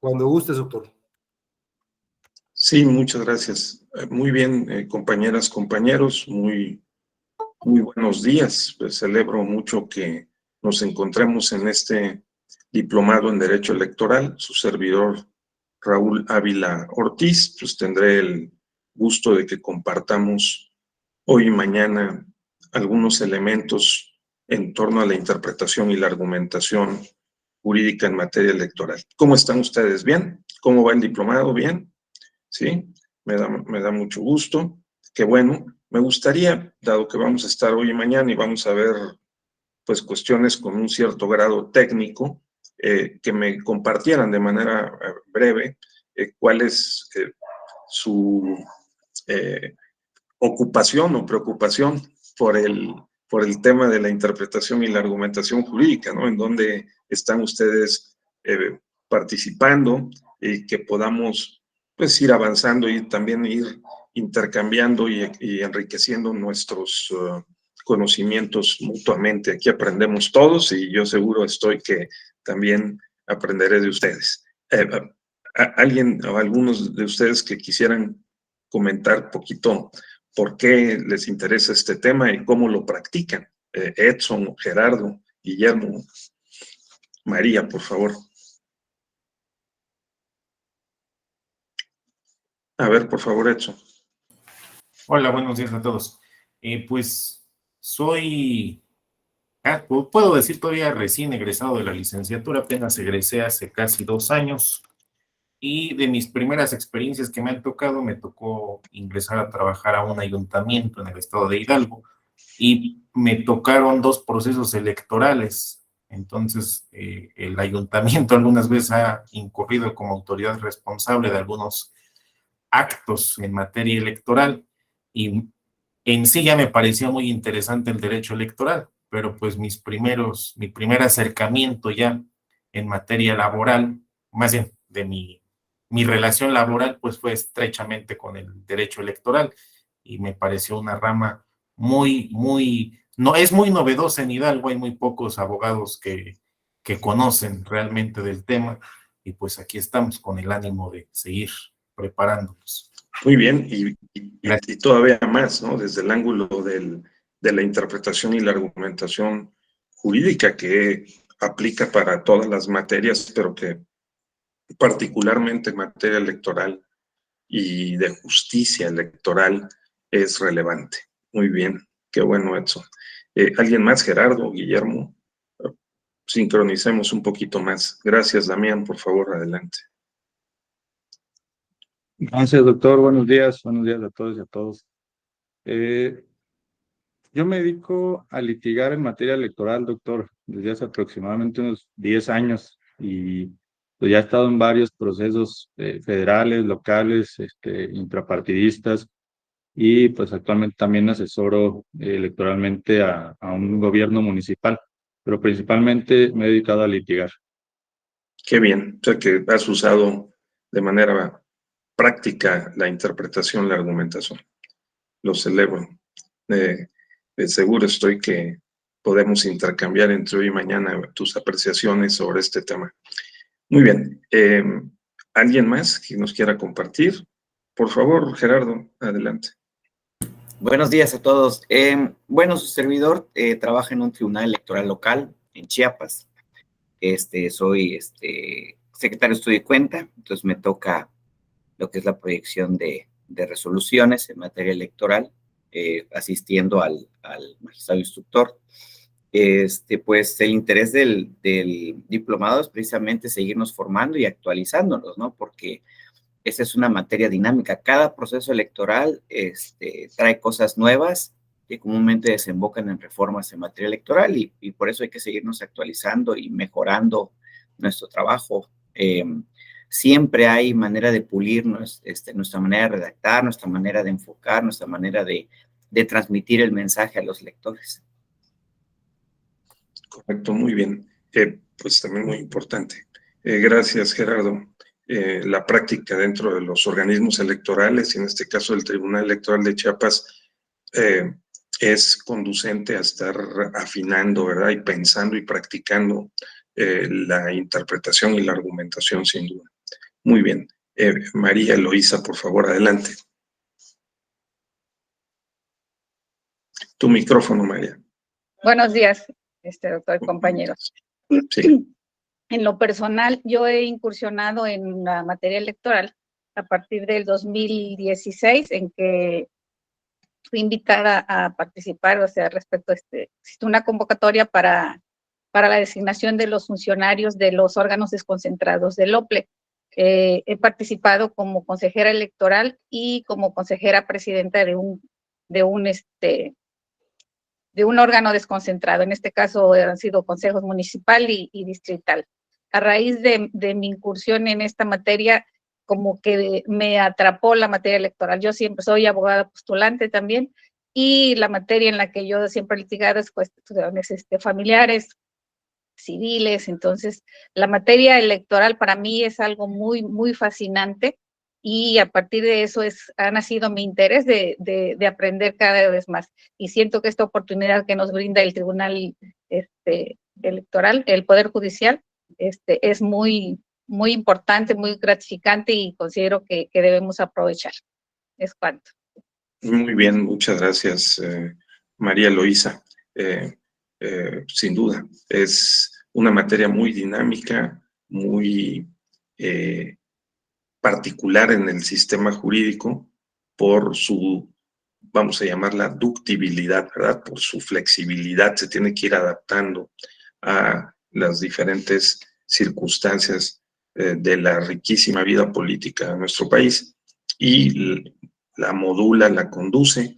Cuando gustes, doctor. Sí, muchas gracias. Muy bien, compañeras, compañeros, muy buenos días. Pues celebro mucho que nos encontremos en este diplomado en Derecho Electoral. Su servidor, Raúl Ávila Ortiz, pues tendré el gusto de que compartamos hoy y mañana algunos elementos en torno a la interpretación y la argumentación jurídica en materia electoral. ¿Cómo están ustedes? ¿Bien? ¿Cómo va el diplomado? ¿Bien? ¿Sí? Me da mucho gusto. Qué bueno. Me gustaría, dado que vamos a estar hoy y mañana y vamos a ver pues cuestiones con un cierto grado técnico, que me compartieran de manera breve cuál es su ocupación o preocupación por el tema de la interpretación y la argumentación jurídica, ¿no? En donde están ustedes participando y que podamos pues ir avanzando y también ir intercambiando y enriqueciendo nuestros conocimientos mutuamente. Aquí aprendemos todos y yo seguro estoy que también aprenderé de ustedes. ¿Alguien o algunos de ustedes que quisieran comentar poquito por qué les interesa este tema y cómo lo practican? Edson, Gerardo, Guillermo, María, por favor. A ver, por favor, Edson. Hola, buenos días a todos. Pues soy, puedo decir todavía recién egresado de la licenciatura, apenas egresé hace casi 2 años, y de mis primeras experiencias que me han tocado, me tocó ingresar a trabajar a un ayuntamiento en el estado de Hidalgo, y me tocaron 2 procesos electorales. Entonces, el ayuntamiento algunas veces ha incurrido como autoridad responsable de algunos actos en materia electoral, y en sí ya me parecía muy interesante el derecho electoral, pero pues mi primer acercamiento ya en materia laboral, más bien de mi relación laboral, pues fue estrechamente con el derecho electoral, y me pareció una rama no es muy novedosa en Hidalgo. Hay muy pocos abogados que conocen realmente del tema, y pues aquí estamos con el ánimo de seguir preparándonos. Muy bien, y todavía más, ¿no? Desde el ángulo de la interpretación y la argumentación jurídica que aplica para todas las materias, pero que particularmente en materia electoral y de justicia electoral es relevante. Muy bien, qué bueno, Edson. ¿Alguien más, Gerardo, Guillermo? Sincronicemos un poquito más. Gracias, Damián, por favor, adelante. Gracias, doctor. Buenos días a todos y a todos. Yo me dedico a litigar en materia electoral, doctor, desde hace aproximadamente unos 10 años, y pues ya he estado en varios procesos federales, locales, intrapartidistas, y pues actualmente también asesoro electoralmente a un gobierno municipal, pero principalmente me he dedicado a litigar. Qué bien, o sea que has usado de manera práctica la interpretación, la argumentación. Lo celebro. Seguro estoy que podemos intercambiar entre hoy y mañana tus apreciaciones sobre este tema. Muy bien. ¿Alguien más que nos quiera compartir? Por favor, Gerardo, adelante. Buenos días a todos. Bueno, su servidor trabaja en un tribunal electoral local en Chiapas. Soy secretario de estudio y cuenta, entonces me toca lo que es la proyección de resoluciones en materia electoral, asistiendo al magistrado instructor. Pues el interés del diplomado es precisamente seguirnos formando y actualizándonos, ¿no? Porque esa es una materia dinámica. Cada proceso electoral trae cosas nuevas que comúnmente desembocan en reformas en materia electoral, y por eso hay que seguirnos actualizando y mejorando nuestro trabajo. Siempre hay manera de pulir nuestra manera de redactar, nuestra manera de enfocar, nuestra manera de transmitir el mensaje a los lectores. Correcto, muy bien. Pues también muy importante. Gracias, Gerardo. La práctica dentro de los organismos electorales, y en este caso el Tribunal Electoral de Chiapas, es conducente a estar afinando, ¿verdad? Y pensando y practicando la interpretación y la argumentación, sin duda. Muy bien. María Eloísa, por favor, adelante. Tu micrófono, María. Buenos días, doctor, compañeros. Sí. En lo personal, yo he incursionado en la materia electoral a partir del 2016, en que fui invitada a participar, o sea, respecto a existe una convocatoria para la designación de los funcionarios de los órganos desconcentrados del OPLE. He participado como consejera electoral y como consejera presidenta de un órgano desconcentrado. En este caso han sido consejos municipal y distrital. A raíz de mi incursión en esta materia, como que me atrapó la materia electoral. Yo siempre soy abogada postulante también, y la materia en la que yo siempre he litigado es cuestiones familiares, civiles. Entonces, la materia electoral para mí es algo muy, muy fascinante, y a partir de eso ha nacido mi interés de aprender cada vez más. Y siento que esta oportunidad que nos brinda el Tribunal Electoral, el Poder Judicial, es muy, muy importante, muy gratificante, y considero que debemos aprovechar. Es cuanto. Muy bien, muchas gracias, María Eloísa. Sin duda, es una materia muy dinámica, muy particular en el sistema jurídico por su, vamos a llamarla, ductibilidad, ¿verdad? Por su flexibilidad, se tiene que ir adaptando a las diferentes circunstancias de la riquísima vida política de nuestro país, y la modula, la conduce,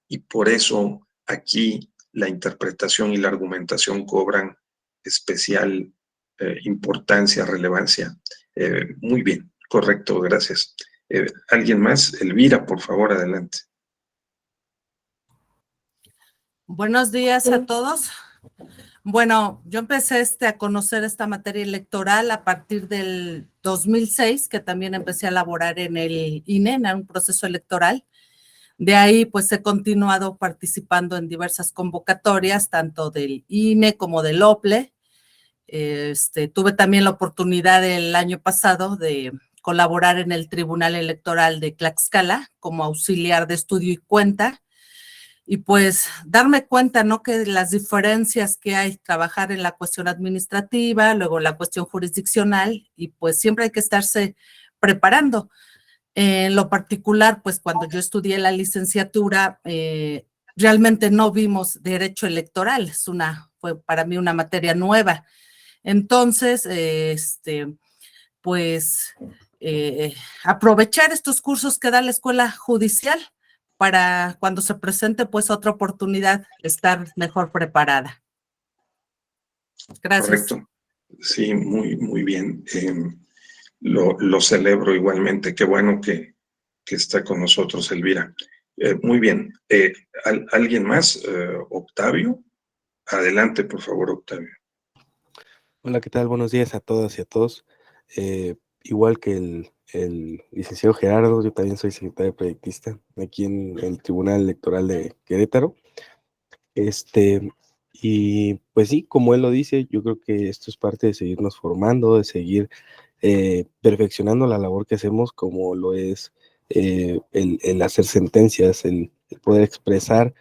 y por eso aquí la interpretación y la argumentación cobran especial importancia, relevancia. Muy bien, correcto, gracias. ¿Alguien más? Elvira, por favor, adelante. Buenos días a todos. Bueno, yo empecé a conocer esta materia electoral a partir del 2006, que también empecé a laborar en el INE, en un proceso electoral. De ahí, pues, he continuado participando en diversas convocatorias, tanto del INE como del OPLE. Tuve también la oportunidad el año pasado de colaborar en el Tribunal Electoral de Tlaxcala como auxiliar de estudio y cuenta. Y pues darme cuenta, ¿no?, que las diferencias que hay, trabajar en la cuestión administrativa, luego la cuestión jurisdiccional, y pues siempre hay que estarse preparando. En lo particular, pues cuando yo estudié la licenciatura, realmente no vimos derecho electoral, fue para mí una materia nueva. Entonces, aprovechar estos cursos que da la Escuela Judicial para cuando se presente, pues, otra oportunidad, estar mejor preparada. Gracias. Correcto. Sí, muy, muy bien. Lo celebro igualmente. Qué bueno que está con nosotros, Elvira. Muy bien. ¿Alguien más? Octavio. Adelante, por favor, Octavio. Hola, ¿qué tal? Buenos días a todas y a todos. Igual que el licenciado Gerardo, yo también soy secretario proyectista aquí en el Tribunal Electoral de Querétaro. Y pues sí, como él lo dice, yo creo que esto es parte de seguirnos formando, de seguir perfeccionando la labor que hacemos, como lo es el hacer sentencias, el poder expresar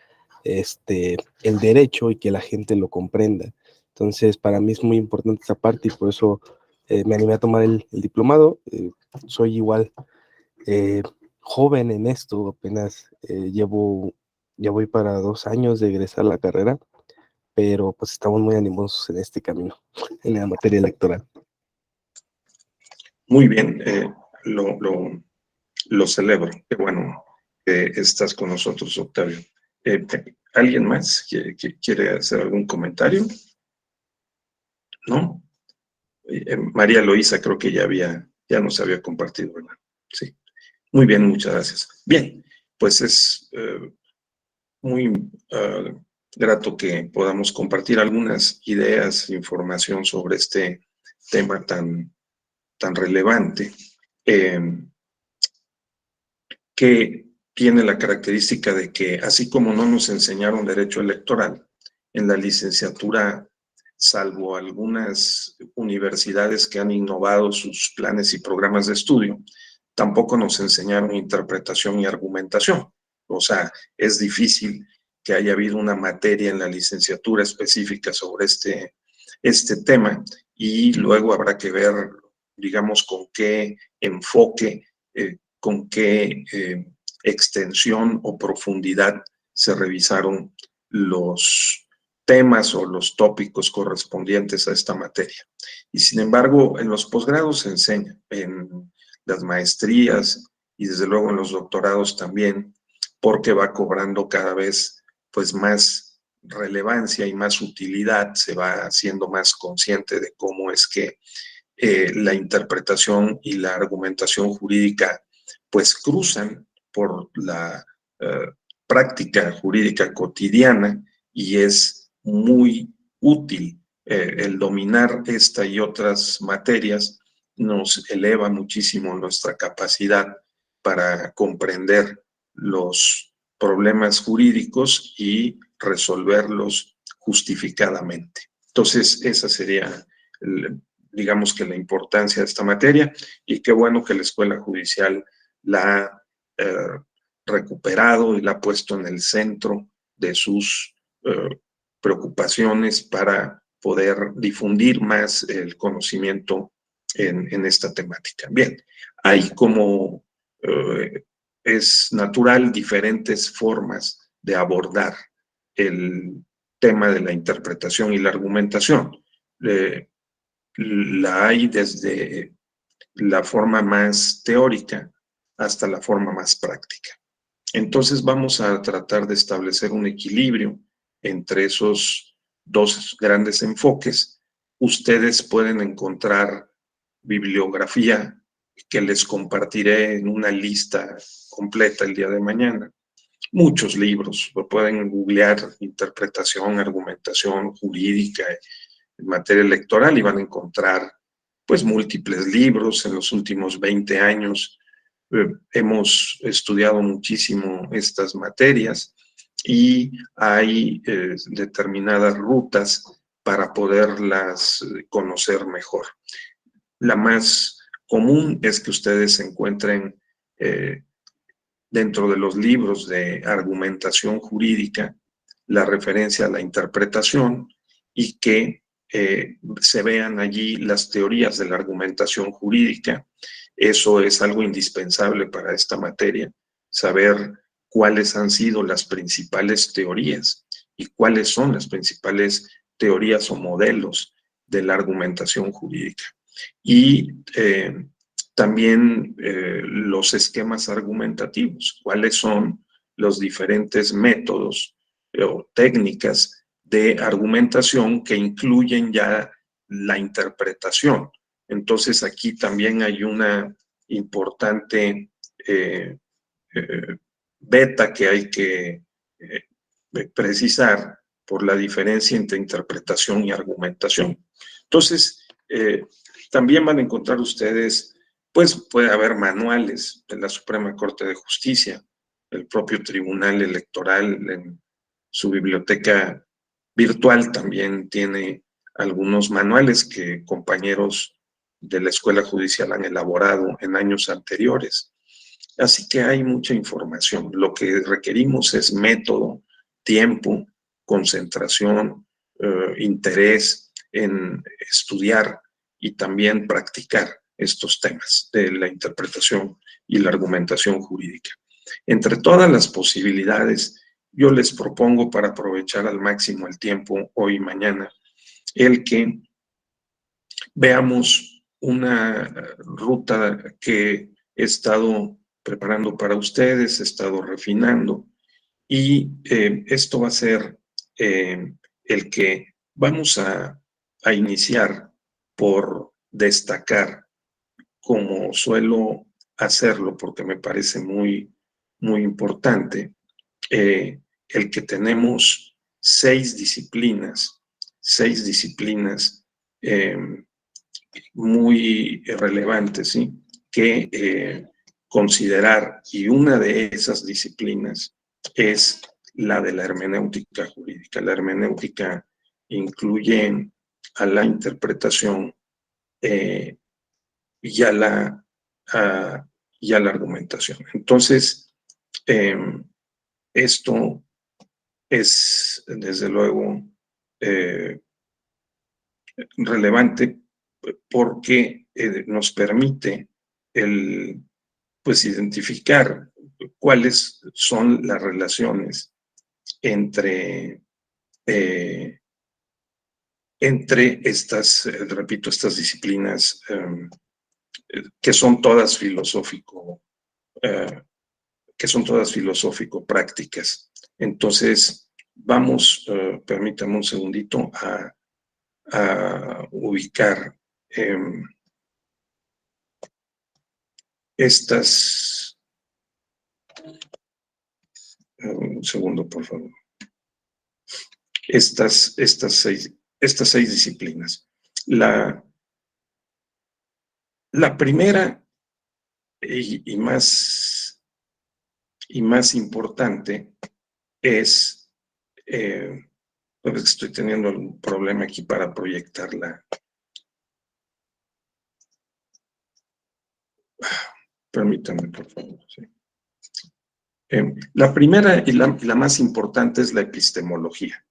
el derecho y que la gente lo comprenda. Entonces, para mí es muy importante esta parte, y por eso me animé a tomar el diplomado. Soy igual joven en esto, apenas ya voy para 2 años de egresar la carrera, pero pues estamos muy animosos en este camino, en la materia electoral. Muy bien, lo celebro. Qué bueno que estás con nosotros, Octavio. ¿Alguien más que quiere hacer algún comentario? ¿No? María Eloísa creo que ya nos había compartido, ¿verdad? Sí. Muy bien, muchas gracias. Bien, pues es muy grato que podamos compartir algunas ideas, información sobre este tema tan relevante, que tiene la característica de que, así como no nos enseñaron derecho electoral, en la licenciatura salvo algunas universidades que han innovado sus planes y programas de estudio, tampoco nos enseñaron interpretación y argumentación. O sea, es difícil que haya habido una materia en la licenciatura específica sobre este tema, y luego habrá que ver, digamos, con qué enfoque, con qué extensión o profundidad se revisaron los temas o los tópicos correspondientes a esta materia. Y sin embargo, en los posgrados se enseña, en las maestrías y desde luego en los doctorados también, porque va cobrando cada vez pues más relevancia y más utilidad, se va haciendo más consciente de cómo es que la interpretación y la argumentación jurídica pues cruzan por la práctica jurídica cotidiana, y es muy útil el dominar esta y otras materias. Nos eleva muchísimo nuestra capacidad para comprender los problemas jurídicos y resolverlos justificadamente. Entonces, esa sería, digamos, que la importancia de esta materia, y qué bueno que la Escuela Judicial la ha recuperado y la ha puesto en el centro de sus preocupaciones para poder difundir más el conocimiento en esta temática. Bien, hay, como es natural, diferentes formas de abordar el tema de la interpretación y la argumentación. La hay desde la forma más teórica hasta la forma más práctica. Entonces vamos a tratar de establecer un equilibrio entre esos dos grandes enfoques. Ustedes pueden encontrar bibliografía que les compartiré en una lista completa el día de mañana. Muchos libros, lo pueden googlear, interpretación, argumentación jurídica en materia electoral, y van a encontrar pues múltiples libros. En los últimos 20 años hemos estudiado muchísimo estas materias, y hay determinadas rutas para poderlas conocer mejor. La más común es que ustedes encuentren dentro de los libros de argumentación jurídica la referencia a la interpretación, y que se vean allí las teorías de la argumentación jurídica. Eso es algo indispensable para esta materia, saber cuáles han sido las principales teorías y cuáles son las principales teorías o modelos de la argumentación jurídica. Y también los esquemas argumentativos, cuáles son los diferentes métodos o técnicas de argumentación que incluyen ya la interpretación. Entonces aquí también hay una importante beta que hay que precisar por la diferencia entre interpretación y argumentación. Entonces, también van a encontrar ustedes, pues puede haber manuales de la Suprema Corte de Justicia, el propio Tribunal Electoral en su biblioteca virtual también tiene algunos manuales que compañeros de la Escuela Judicial han elaborado en años anteriores. Así que hay mucha información. Lo que requerimos es método, tiempo, concentración, interés en estudiar y también practicar estos temas de la interpretación y la argumentación jurídica. Entre todas las posibilidades, yo les propongo, para aprovechar al máximo el tiempo hoy y mañana, el que veamos una ruta que he estado preparando para ustedes, he estado refinando, y esto va a ser el que vamos a iniciar por destacar, como suelo hacerlo porque me parece muy, muy importante, el que tenemos 6 disciplinas muy relevantes, ¿sí?, que considerar, y una de esas disciplinas es la de la hermenéutica jurídica. La hermenéutica incluye a la interpretación y a la argumentación. Entonces, esto es, desde luego, relevante porque nos permite pues, identificar cuáles son las relaciones entre estas, repito, estas disciplinas que son todas filosófico-prácticas. Entonces, vamos, permítame un segundito, a ubicar estas. Un segundo, por favor. Estas seis disciplinas. La primera y más importante es, pues estoy teniendo algún problema aquí para proyectarla. Permítanme, por favor. Sí. La primera y la más importante es la epistemología.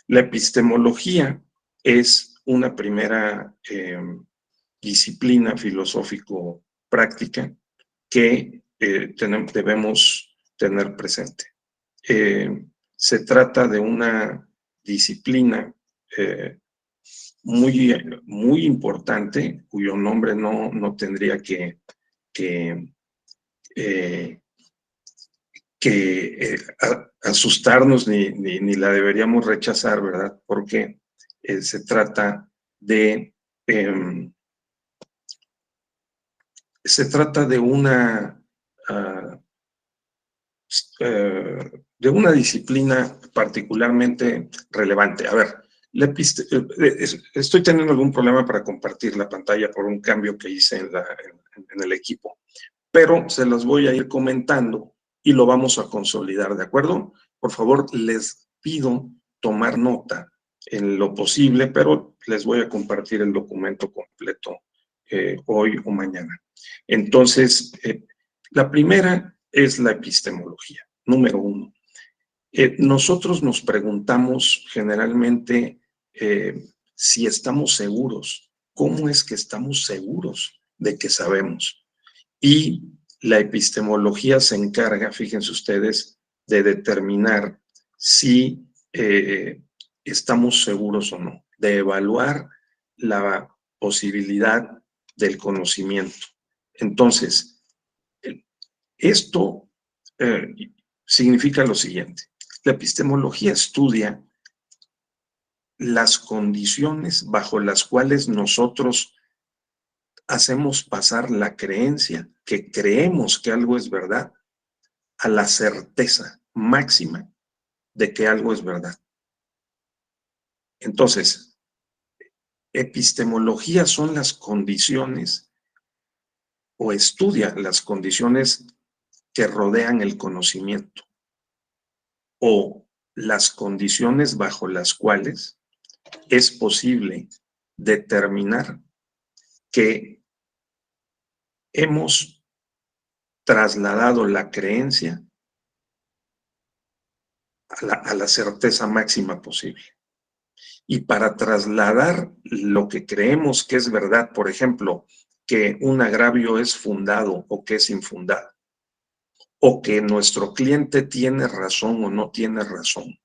La epistemología es una primera disciplina filosófico-práctica que debemos tener presente. Se trata de una disciplina muy importante, cuyo nombre no tendría que asustarnos ni la deberíamos rechazar, ¿verdad? Porque se trata de una disciplina particularmente relevante. A ver, estoy teniendo algún problema para compartir la pantalla por un cambio que hice en el equipo, pero se los voy a ir comentando y lo vamos a consolidar, ¿de acuerdo? Por favor, les pido tomar nota en lo posible, pero les voy a compartir el documento completo hoy o mañana. Entonces, la primera es la epistemología, número 1. Nosotros nos preguntamos generalmente si estamos seguros. ¿Cómo es que estamos seguros de que sabemos? Y la epistemología se encarga, fíjense ustedes, de determinar si estamos seguros o no, de evaluar la posibilidad del conocimiento. Entonces, esto significa lo siguiente. La epistemología estudia las condiciones bajo las cuales nosotros hacemos pasar la creencia, que creemos que algo es verdad, a la certeza máxima de que algo es verdad. Entonces, epistemología son las condiciones o estudia las condiciones que rodean el conocimiento o las condiciones bajo las cuales es posible determinar que hemos trasladado la creencia a la certeza máxima posible. Y para trasladar lo que creemos que es verdad, por ejemplo, que un agravio es fundado o que es infundado, o que nuestro cliente tiene razón o no tiene razón,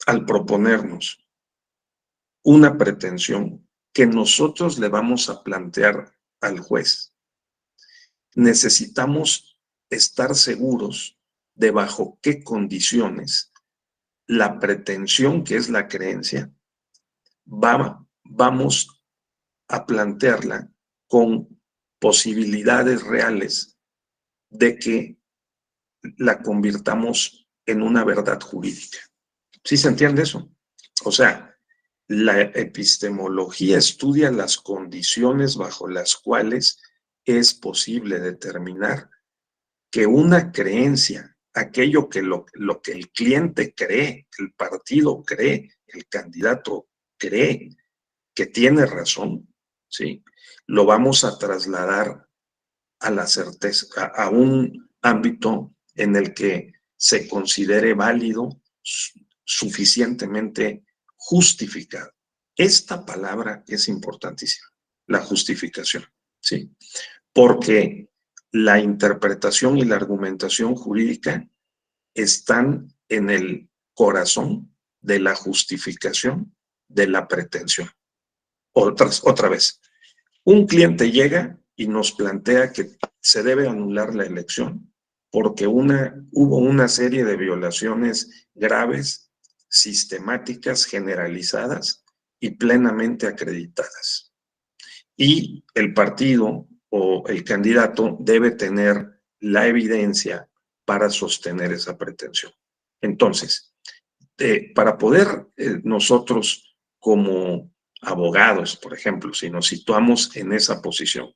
al proponernos una pretensión que nosotros le vamos a plantear al juez, necesitamos estar seguros de bajo qué condiciones la pretensión, que es la creencia, vamos a plantearla con posibilidades reales de que la convirtamos en una verdad jurídica. ¿Sí se entiende eso? O sea, la epistemología estudia las condiciones bajo las cuales es posible determinar que una creencia, aquello que lo que el cliente cree, el partido cree, el candidato cree que tiene razón, ¿sí? Lo vamos a trasladar a la certeza, a un ámbito en el que se considere válido, suficientemente justificado. Esta palabra es importantísima, la justificación, ¿sí? Porque la interpretación y la argumentación jurídica están en el corazón de la justificación de la pretensión. Otra vez, un cliente llega y nos plantea que se debe anular la elección porque hubo una serie de violaciones graves, sistemáticas, generalizadas y plenamente acreditadas. Y el partido o el candidato debe tener la evidencia para sostener esa pretensión. Entonces, para poder nosotros como abogados, por ejemplo, si nos situamos en esa posición,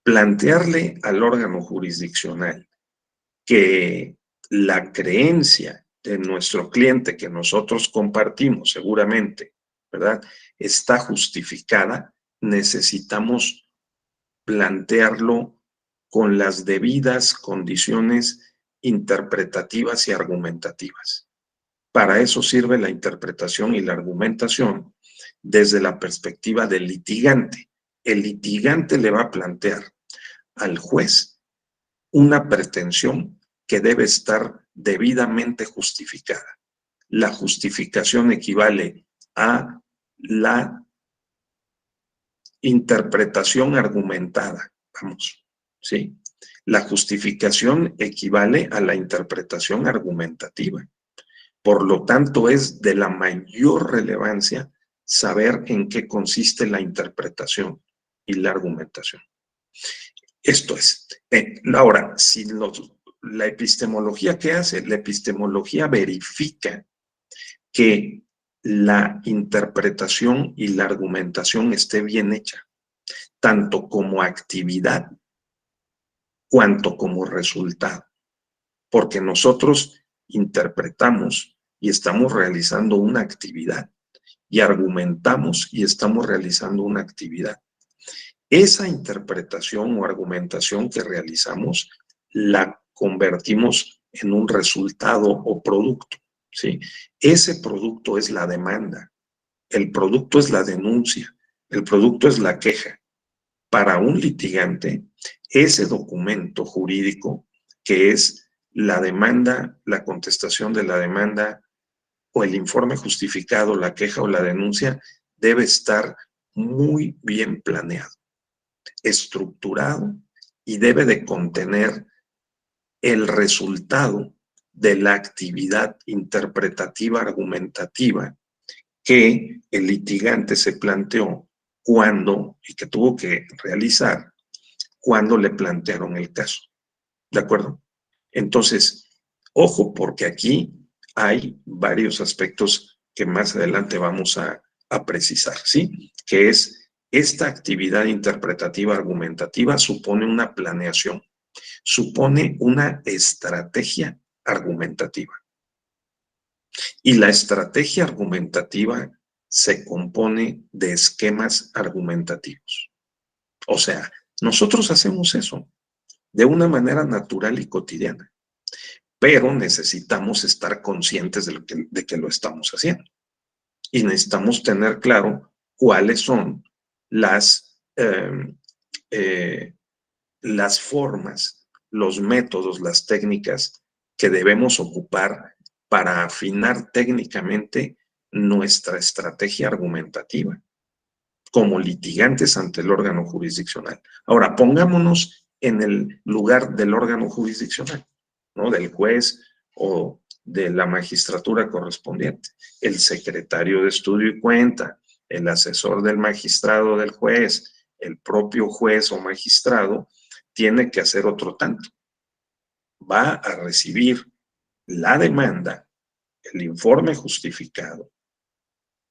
plantearle al órgano jurisdiccional que la creencia de nuestro cliente que nosotros compartimos seguramente, ¿verdad?, está justificada, necesitamos plantearlo con las debidas condiciones interpretativas y argumentativas. Para eso sirve la interpretación y la argumentación desde la perspectiva del litigante. El litigante le va a plantear al juez una pretensión que debe estar debidamente justificada. La justificación equivale a la interpretación argumentada, vamos, ¿sí? La justificación equivale a la interpretación argumentativa. Por lo tanto, es de la mayor relevancia saber en qué consiste la interpretación y la argumentación. Esto es. Ahora, si la epistemología, ¿qué hace? La epistemología verifica que la interpretación y la argumentación esté bien hecha, tanto como actividad cuanto como resultado. Porque nosotros interpretamos y estamos realizando una actividad y argumentamos y estamos realizando una actividad. Esa interpretación o argumentación que realizamos la convertimos en un resultado o producto, ¿sí? Ese producto es la demanda, el producto es la denuncia, el producto es la queja. Para un litigante, ese documento jurídico que es la demanda, la contestación de la demanda o el informe justificado, la queja o la denuncia, debe estar muy bien planeado, estructurado y debe de contener el resultado de la actividad interpretativa argumentativa que el litigante se planteó cuando y que tuvo que realizar cuando le plantearon el caso. ¿De acuerdo? Entonces, ojo, porque aquí hay varios aspectos que más adelante vamos a precisar, ¿sí? Que es esta actividad interpretativa argumentativa supone una planeación, supone una estrategia argumentativa. Y la estrategia argumentativa se compone de esquemas argumentativos. O sea, nosotros hacemos eso de una manera natural y cotidiana, pero necesitamos estar conscientes de que lo estamos haciendo. Y necesitamos tener claro cuáles son las formas, los métodos, las técnicas que debemos ocupar para afinar técnicamente nuestra estrategia argumentativa como litigantes ante el órgano jurisdiccional. Ahora, pongámonos en el lugar del órgano jurisdiccional, ¿no? Del juez o de la magistratura correspondiente, el secretario de estudio y cuenta, el asesor del magistrado del juez, el propio juez o magistrado, tiene que hacer otro tanto. Va a recibir la demanda, el informe justificado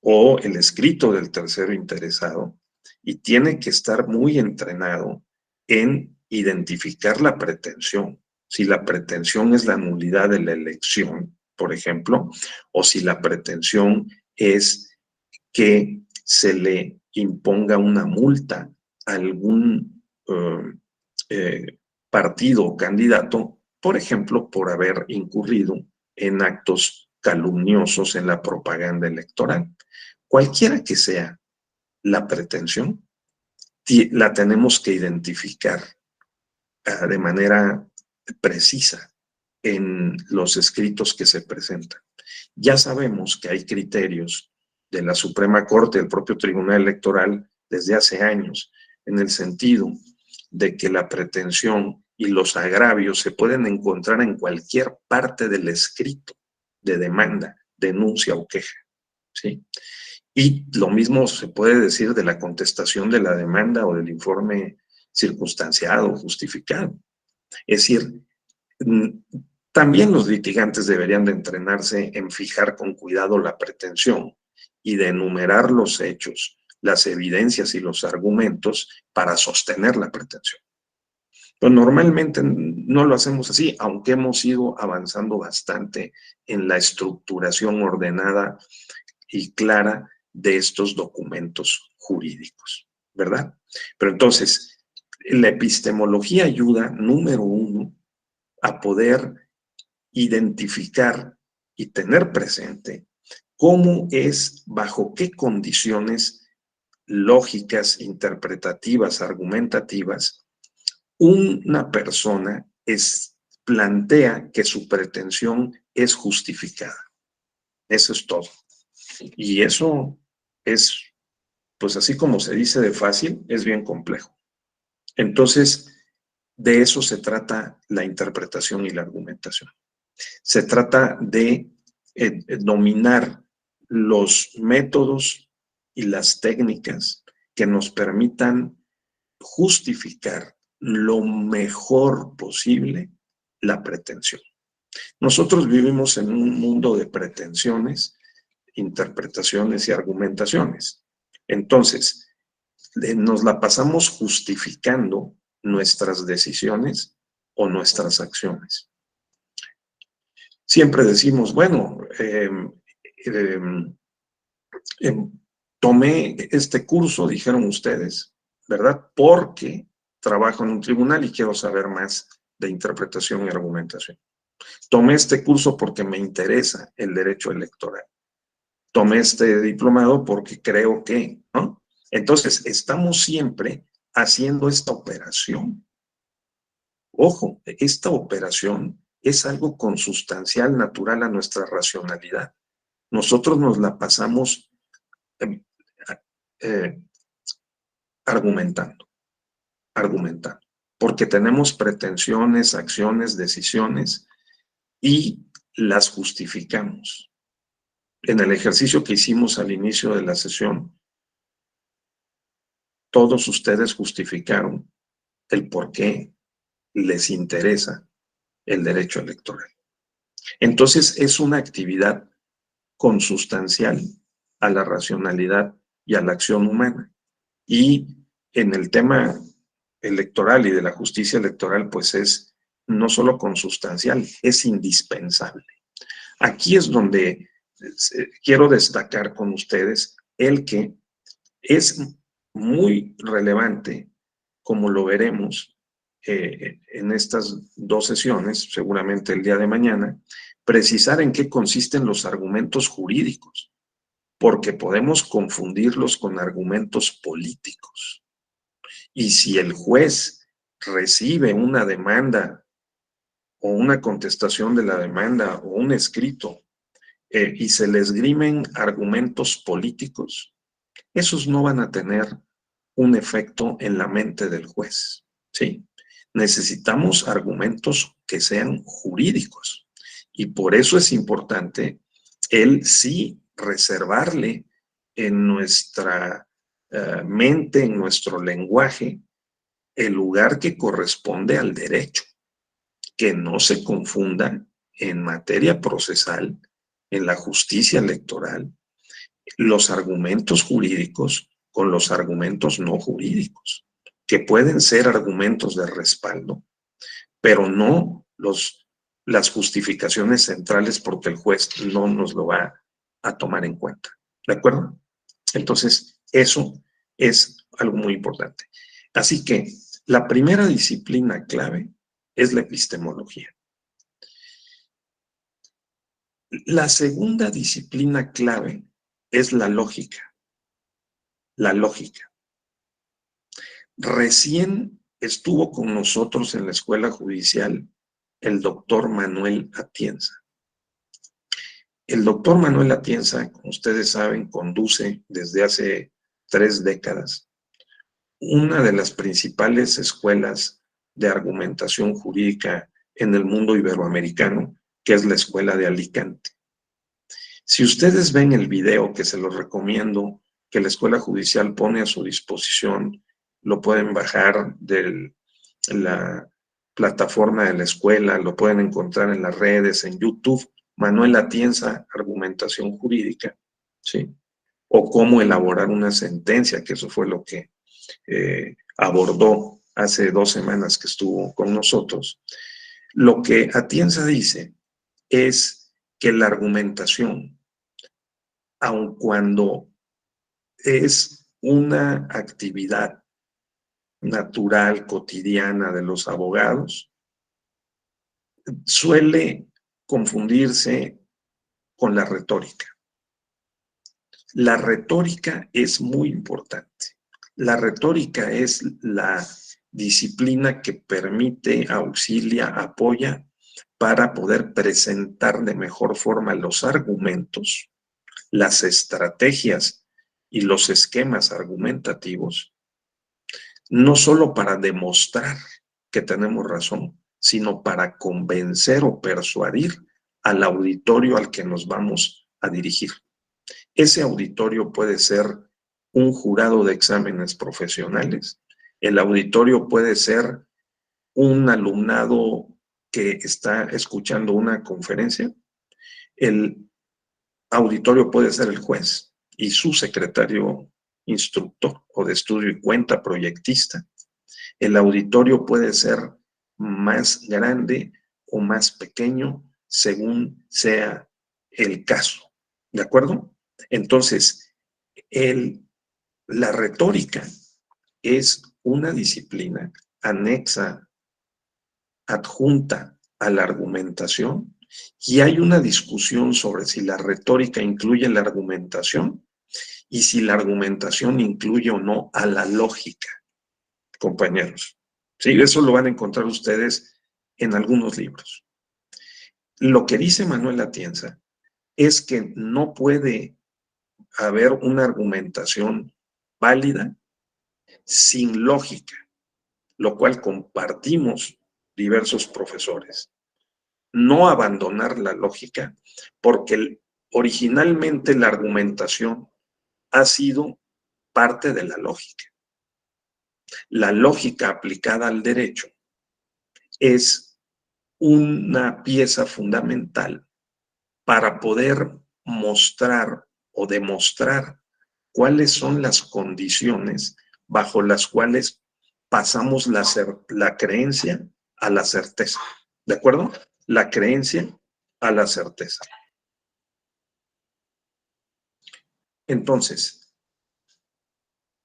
o el escrito del tercero interesado y tiene que estar muy entrenado en identificar la pretensión. Si la pretensión es la nulidad de la elección, por ejemplo, o si la pretensión es que se le imponga una multa a algún partido o candidato, por ejemplo, por haber incurrido en actos calumniosos en la propaganda electoral. Cualquiera que sea la pretensión, la tenemos que identificar de manera precisa en los escritos que se presentan. Ya sabemos que hay criterios de la Suprema Corte, del propio Tribunal Electoral, desde hace años, en el sentido de que la pretensión y los agravios se pueden encontrar en cualquier parte del escrito de demanda, denuncia o queja, ¿sí? Y lo mismo se puede decir de la contestación de la demanda o del informe circunstanciado o justificado. Es decir, también los litigantes deberían de entrenarse en fijar con cuidado la pretensión y de enumerar los hechos, las evidencias y los argumentos para sostener la pretensión. Pero normalmente no lo hacemos así, aunque hemos ido avanzando bastante en la estructuración ordenada y clara de estos documentos jurídicos, ¿verdad? Pero entonces, la epistemología ayuda, número uno, a poder identificar y tener presente cómo es, bajo qué condiciones lógicas, interpretativas, argumentativas, una persona plantea que su pretensión es justificada. Eso es todo. Y eso es, pues así como se dice de fácil, es bien complejo. Entonces, de eso se trata la interpretación y la argumentación. Se trata de dominar los métodos y las técnicas que nos permitan justificar lo mejor posible la pretensión. Nosotros vivimos en un mundo de pretensiones, interpretaciones y argumentaciones. Entonces, nos la pasamos justificando nuestras decisiones o nuestras acciones. Siempre decimos, bueno, tomé este curso, dijeron ustedes, ¿verdad? Porque trabajo en un tribunal y quiero saber más de interpretación y argumentación. Tomé este curso porque me interesa el derecho electoral. Tomé este diplomado porque creo que, ¿no? Entonces, estamos siempre haciendo esta operación. Ojo, esta operación es algo consustancial, natural a nuestra racionalidad. Nosotros nos la pasamos argumentando, porque tenemos pretensiones, acciones, decisiones y las justificamos. En el ejercicio que hicimos al inicio de la sesión, todos ustedes justificaron el por qué les interesa el derecho electoral. Entonces, es una actividad consustancial a la racionalidad y a la acción humana. Y en el tema electoral y de la justicia electoral, pues es no solo consustancial, es indispensable. Aquí es donde quiero destacar con ustedes el que es muy relevante, como lo veremos en estas dos sesiones, seguramente el día de mañana, precisar en qué consisten los argumentos jurídicos, porque podemos confundirlos con argumentos políticos. Y si el juez recibe una demanda o una contestación de la demanda o un escrito y se le esgrimen argumentos políticos, esos no van a tener un efecto en la mente del juez, ¿sí? Necesitamos argumentos que sean jurídicos y por eso es importante el sí reservarle en nuestra mente, en nuestro lenguaje, el lugar que corresponde al derecho, que no se confunda en materia procesal, en la justicia electoral, los argumentos jurídicos con los argumentos no jurídicos, que pueden ser argumentos de respaldo, pero no las justificaciones centrales porque el juez no nos lo va a tomar en cuenta. ¿De acuerdo? Entonces, eso es algo muy importante. Así que la primera disciplina clave es la epistemología. La segunda disciplina clave es la lógica. La lógica. Recién estuvo con nosotros en la escuela judicial el doctor Manuel Atienza. El doctor Manuel Atienza, como ustedes saben, conduce desde hace 3 décadas una de las principales escuelas de argumentación jurídica en el mundo iberoamericano, que es la Escuela de Alicante. Si ustedes ven el video, que se los recomiendo, que la Escuela Judicial pone a su disposición, lo pueden bajar de la plataforma de la escuela, lo pueden encontrar en las redes, en YouTube, Manuel Atienza, Argumentación Jurídica, ¿sí? O cómo elaborar una sentencia, que eso fue lo que abordó hace 2 semanas que estuvo con nosotros. Lo que Atienza dice es que la argumentación, aun cuando es una actividad natural, cotidiana de los abogados, suele confundirse con la retórica. La retórica es muy importante. La retórica es la disciplina que permite, auxilia, apoya para poder presentar de mejor forma los argumentos, las estrategias y los esquemas argumentativos, no solo para demostrar que tenemos razón, sino para convencer o persuadir al auditorio al que nos vamos a dirigir. Ese auditorio puede ser un jurado de exámenes profesionales, el auditorio puede ser un alumnado que está escuchando una conferencia, el auditorio puede ser el juez y su secretario instructor o de estudio y cuenta proyectista. El auditorio puede ser más grande o más pequeño según sea el caso. ¿De acuerdo? Entonces, la retórica es una disciplina anexa, adjunta a la argumentación, y hay una discusión sobre si la retórica incluye la argumentación y si la argumentación incluye o no a la lógica, compañeros. Sí, eso lo van a encontrar ustedes en algunos libros. Lo que dice Manuel Atienza es que no puede haber una argumentación válida sin lógica, lo cual compartimos diversos profesores. No abandonar la lógica, porque originalmente la argumentación ha sido parte de la lógica. La lógica aplicada al derecho es una pieza fundamental para poder mostrar o demostrar cuáles son las condiciones bajo las cuales pasamos la creencia a la certeza. ¿De acuerdo? La creencia a la certeza. Entonces,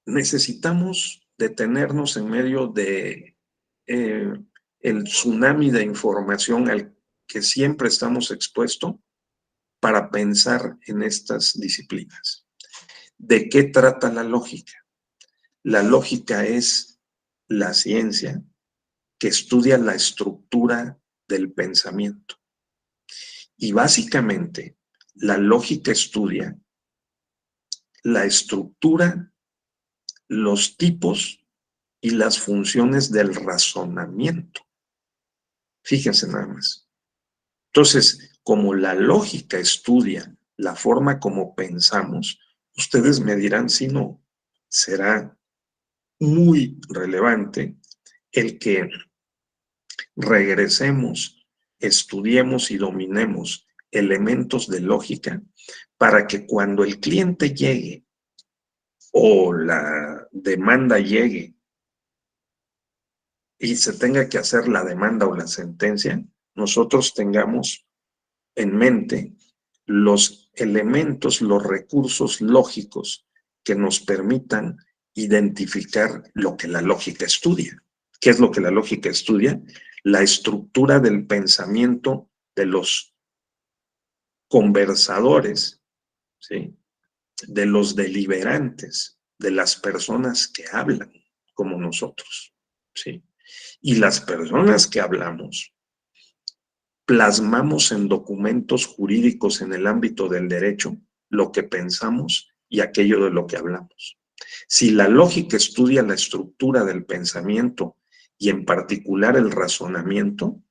necesitamos detenernos en medio de el tsunami de información al que siempre estamos expuestos para pensar en estas disciplinas. ¿De qué trata la lógica? La lógica es la ciencia que estudia la estructura del pensamiento. Y básicamente, la lógica estudia la estructura, los tipos y las funciones del razonamiento. Fíjense nada más. Entonces, como la lógica estudia la forma como pensamos, ustedes me dirán si no, será muy relevante el que regresemos, estudiemos y dominemos elementos de lógica para que cuando el cliente llegue o la demanda llegue y se tenga que hacer la demanda o la sentencia, nosotros tengamos en mente los elementos, los recursos lógicos que nos permitan identificar lo que la lógica estudia. ¿Qué es lo que la lógica estudia? La estructura del pensamiento de los conversadores, ¿sí? De los deliberantes, de las personas que hablan como nosotros, ¿sí? Y las personas que hablamos plasmamos en documentos jurídicos en el ámbito del derecho lo que pensamos y aquello de lo que hablamos. Si la lógica estudia la estructura del pensamiento y en particular el razonamiento,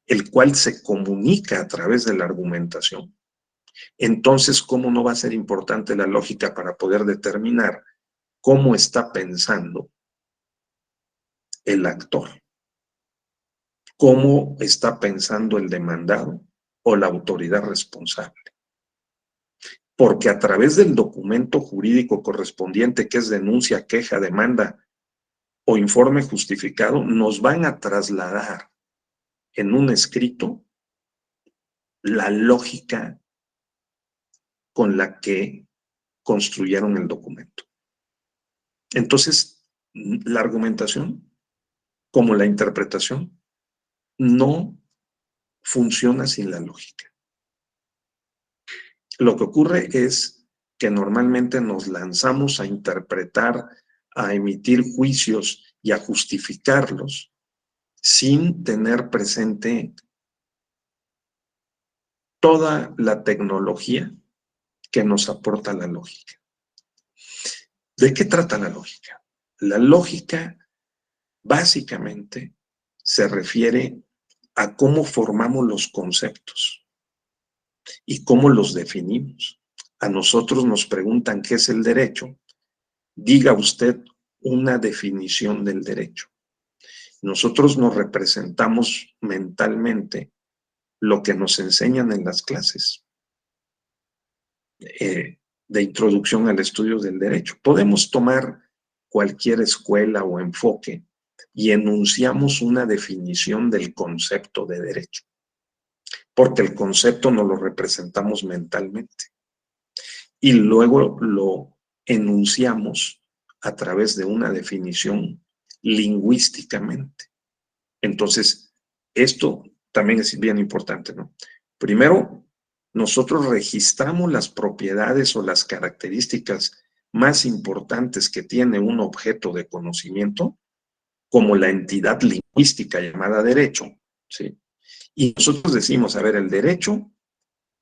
el cual se comunica a través de la argumentación, entonces, ¿cómo no va a ser importante la lógica para poder determinar cómo está pensando el actor? ¿Cómo está pensando el demandado o la autoridad responsable? Porque a través del documento jurídico correspondiente, que es denuncia, queja, demanda o informe justificado, nos van a trasladar en un escrito la lógica con la que construyeron el documento. Entonces, la argumentación, como la interpretación, no funciona sin la lógica. Lo que ocurre es que normalmente nos lanzamos a interpretar, a emitir juicios y a justificarlos sin tener presente toda la tecnología que nos aporta la lógica. ¿De qué trata la lógica? La lógica básicamente se refiere a cómo formamos los conceptos y cómo los definimos. A nosotros nos preguntan qué es el derecho. Diga usted una definición del derecho. Nosotros nos representamos mentalmente lo que nos enseñan en las clases de introducción al estudio del derecho. Podemos tomar cualquier escuela o enfoque y enunciamos una definición del concepto de derecho, porque el concepto nos lo representamos mentalmente y luego lo enunciamos a través de una definición lingüísticamente. Entonces, esto también es bien importante, ¿no? Primero, nosotros registramos las propiedades o las características más importantes que tiene un objeto de conocimiento, como la entidad lingüística llamada derecho, ¿sí? Y nosotros decimos, a ver, el derecho,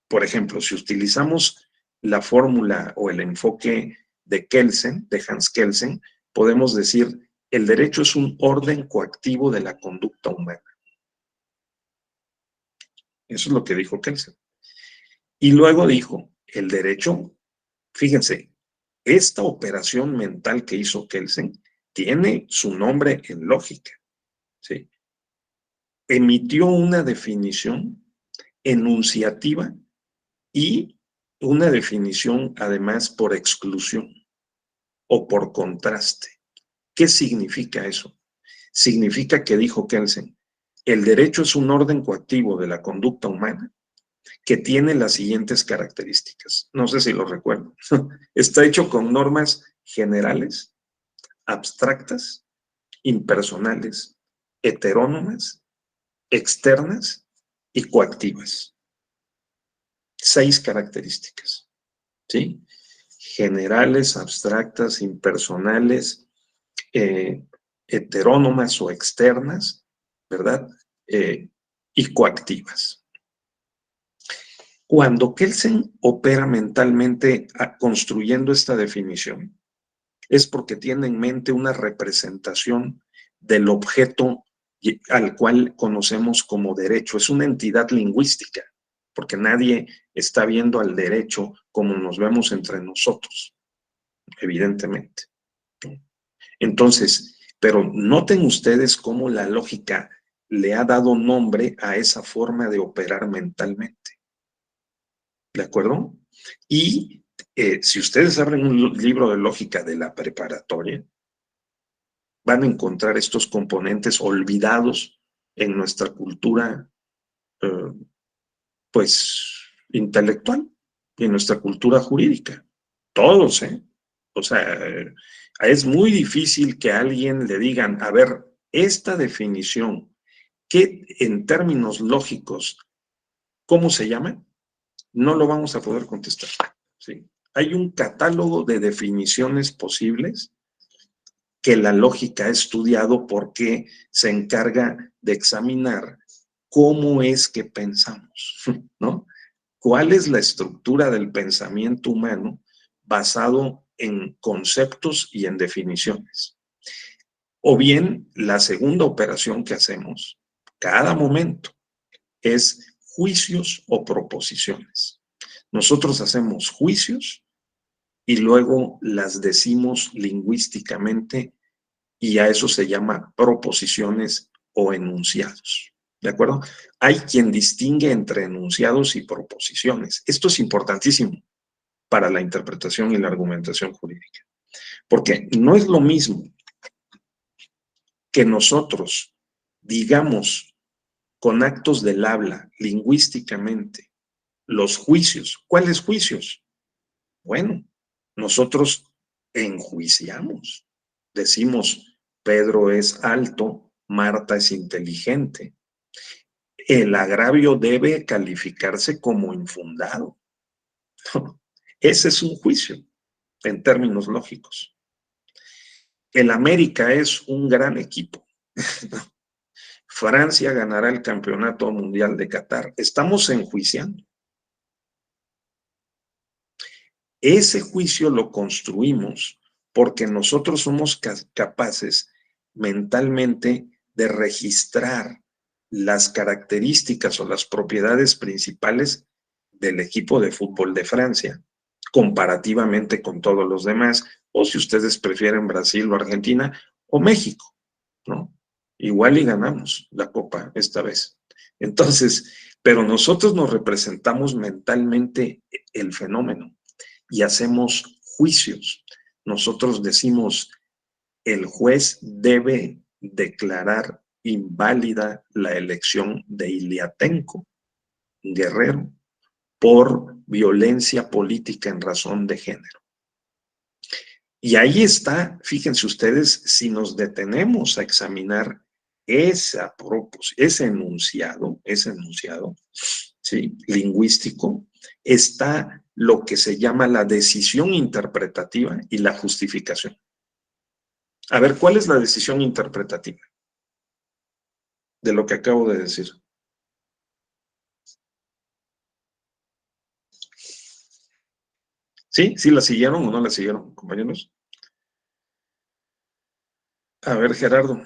por ejemplo, si utilizamos la fórmula o el enfoque de Kelsen, de Hans Kelsen, podemos decir, el derecho es un orden coactivo de la conducta humana. Eso es lo que dijo Kelsen. Y luego dijo, el derecho, fíjense, esta operación mental que hizo Kelsen tiene su nombre en lógica, ¿sí? Emitió una definición enunciativa y una definición además por exclusión o por contraste. ¿Qué significa eso? Significa que dijo Kelsen, el derecho es un orden coactivo de la conducta humana que tiene las siguientes características. No sé si lo recuerdo. Está hecho con normas generales, abstractas, impersonales, heterónomas, externas y coactivas. 6 características, ¿sí? Generales, abstractas, impersonales, heterónomas o externas, ¿verdad? Y coactivas. Cuando Kelsen opera mentalmente construyendo esta definición, es porque tiene en mente una representación del objeto al cual conocemos como derecho. Es una entidad lingüística, porque nadie está viendo al derecho como nos vemos entre nosotros, evidentemente. Entonces, pero noten ustedes cómo la lógica le ha dado nombre a esa forma de operar mentalmente. ¿De acuerdo? Y si ustedes abren un libro de lógica de la preparatoria, van a encontrar estos componentes olvidados en nuestra cultura, pues, intelectual y en nuestra cultura jurídica. Todos, ¿eh? O sea, es muy difícil que a alguien le digan, a ver, esta definición, ¿qué en términos lógicos, cómo se llama? No lo vamos a poder contestar. ¿Sí? Hay un catálogo de definiciones posibles que la lógica ha estudiado porque se encarga de examinar cómo es que pensamos, ¿no? ¿Cuál es la estructura del pensamiento humano basado en conceptos y en definiciones? O bien, la segunda operación que hacemos cada momento es juicios o proposiciones. Nosotros hacemos juicios y luego las decimos lingüísticamente y a eso se llama proposiciones o enunciados. ¿De acuerdo? Hay quien distingue entre enunciados y proposiciones. Esto es importantísimo para la interpretación y la argumentación jurídica, porque no es lo mismo que nosotros digamos con actos del habla, lingüísticamente, los juicios. ¿Cuáles juicios? Bueno, nosotros enjuiciamos. Decimos, Pedro es alto, Marta es inteligente. El agravio debe calificarse como infundado. Ese es un juicio en términos lógicos. El América es un gran equipo. Francia ganará el Campeonato Mundial de Qatar. Estamos enjuiciando. Ese juicio lo construimos porque nosotros somos capaces mentalmente de registrar las características o las propiedades principales del equipo de fútbol de Francia, comparativamente con todos los demás, o si ustedes prefieren Brasil o Argentina o México, ¿no? Igual y ganamos la Copa esta vez. Entonces, pero nosotros nos representamos mentalmente el fenómeno y hacemos juicios. Nosotros decimos, el juez debe declarar inválida la elección de Iliatenco, Guerrero, por violencia política en razón de género. Y ahí está, fíjense ustedes, si nos detenemos a examinar ese enunciado, ¿sí? Lingüístico, está lo que se llama la decisión interpretativa y la justificación. A ver, ¿cuál es la decisión interpretativa de lo que acabo de decir? ¿Sí? ¿Sí la siguieron o no la siguieron, compañeros? A ver, Gerardo.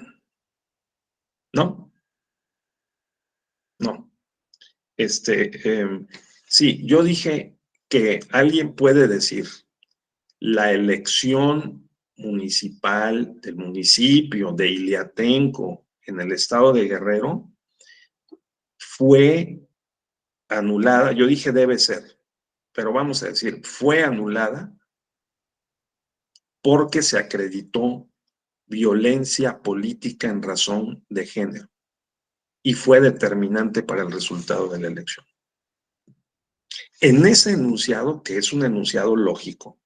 ¿No? No. Sí, yo dije que alguien puede decir la elección municipal del municipio de Iliatenco en el estado de Guerrero fue anulada. Yo dije debe ser, pero vamos a decir, fue anulada porque se acreditó violencia política en razón de género y fue determinante para el resultado de la elección. En ese enunciado, que es un enunciado lógico,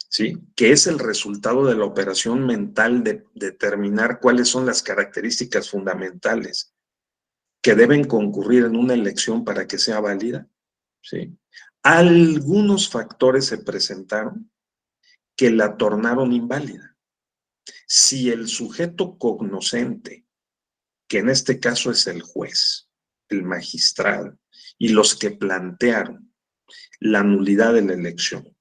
¿sí? Que es el resultado de la operación mental de determinar cuáles son las características fundamentales que deben concurrir en una elección para que sea válida, ¿sí? Algunos factores se presentaron que la tornaron inválida. Si el sujeto cognoscente, que en este caso es el juez, el magistrado, y los que plantearon la nulidad de la elección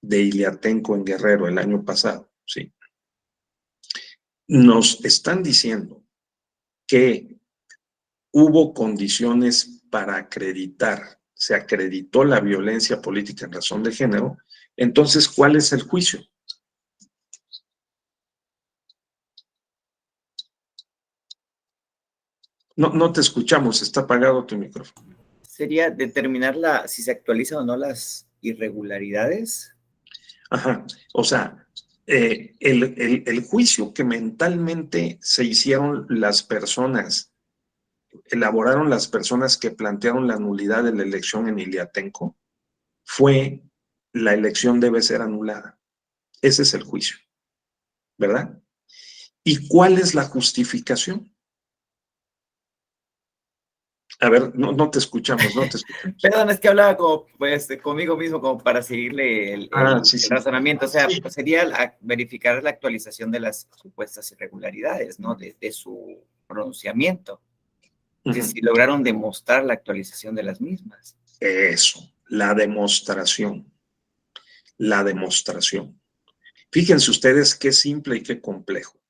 de Iliatenco en Guerrero el año pasado, ¿sí? Nos están diciendo que hubo condiciones para acreditar, se acreditó la violencia política en razón de género, entonces, ¿cuál es el juicio? No te escuchamos, está apagado tu micrófono. Sería determinar si se actualizan o no las irregularidades. Ajá, o sea, el juicio que mentalmente se hicieron las personas, elaboraron las personas que plantearon la nulidad de la elección en Iliatenco, fue la elección debe ser anulada. Ese es el juicio, ¿verdad? ¿Y cuál es la justificación? A ver, no te escuchamos, no te escuchamos. Perdón, es que hablaba como, pues, conmigo mismo como para seguirle el Sí. razonamiento. O sea, Sí. pues, sería verificar la actualización de las supuestas irregularidades, ¿no? De su pronunciamiento. Que si lograron demostrar la actualización de las mismas. Eso, la demostración. La demostración. Fíjense ustedes qué simple y qué complejo.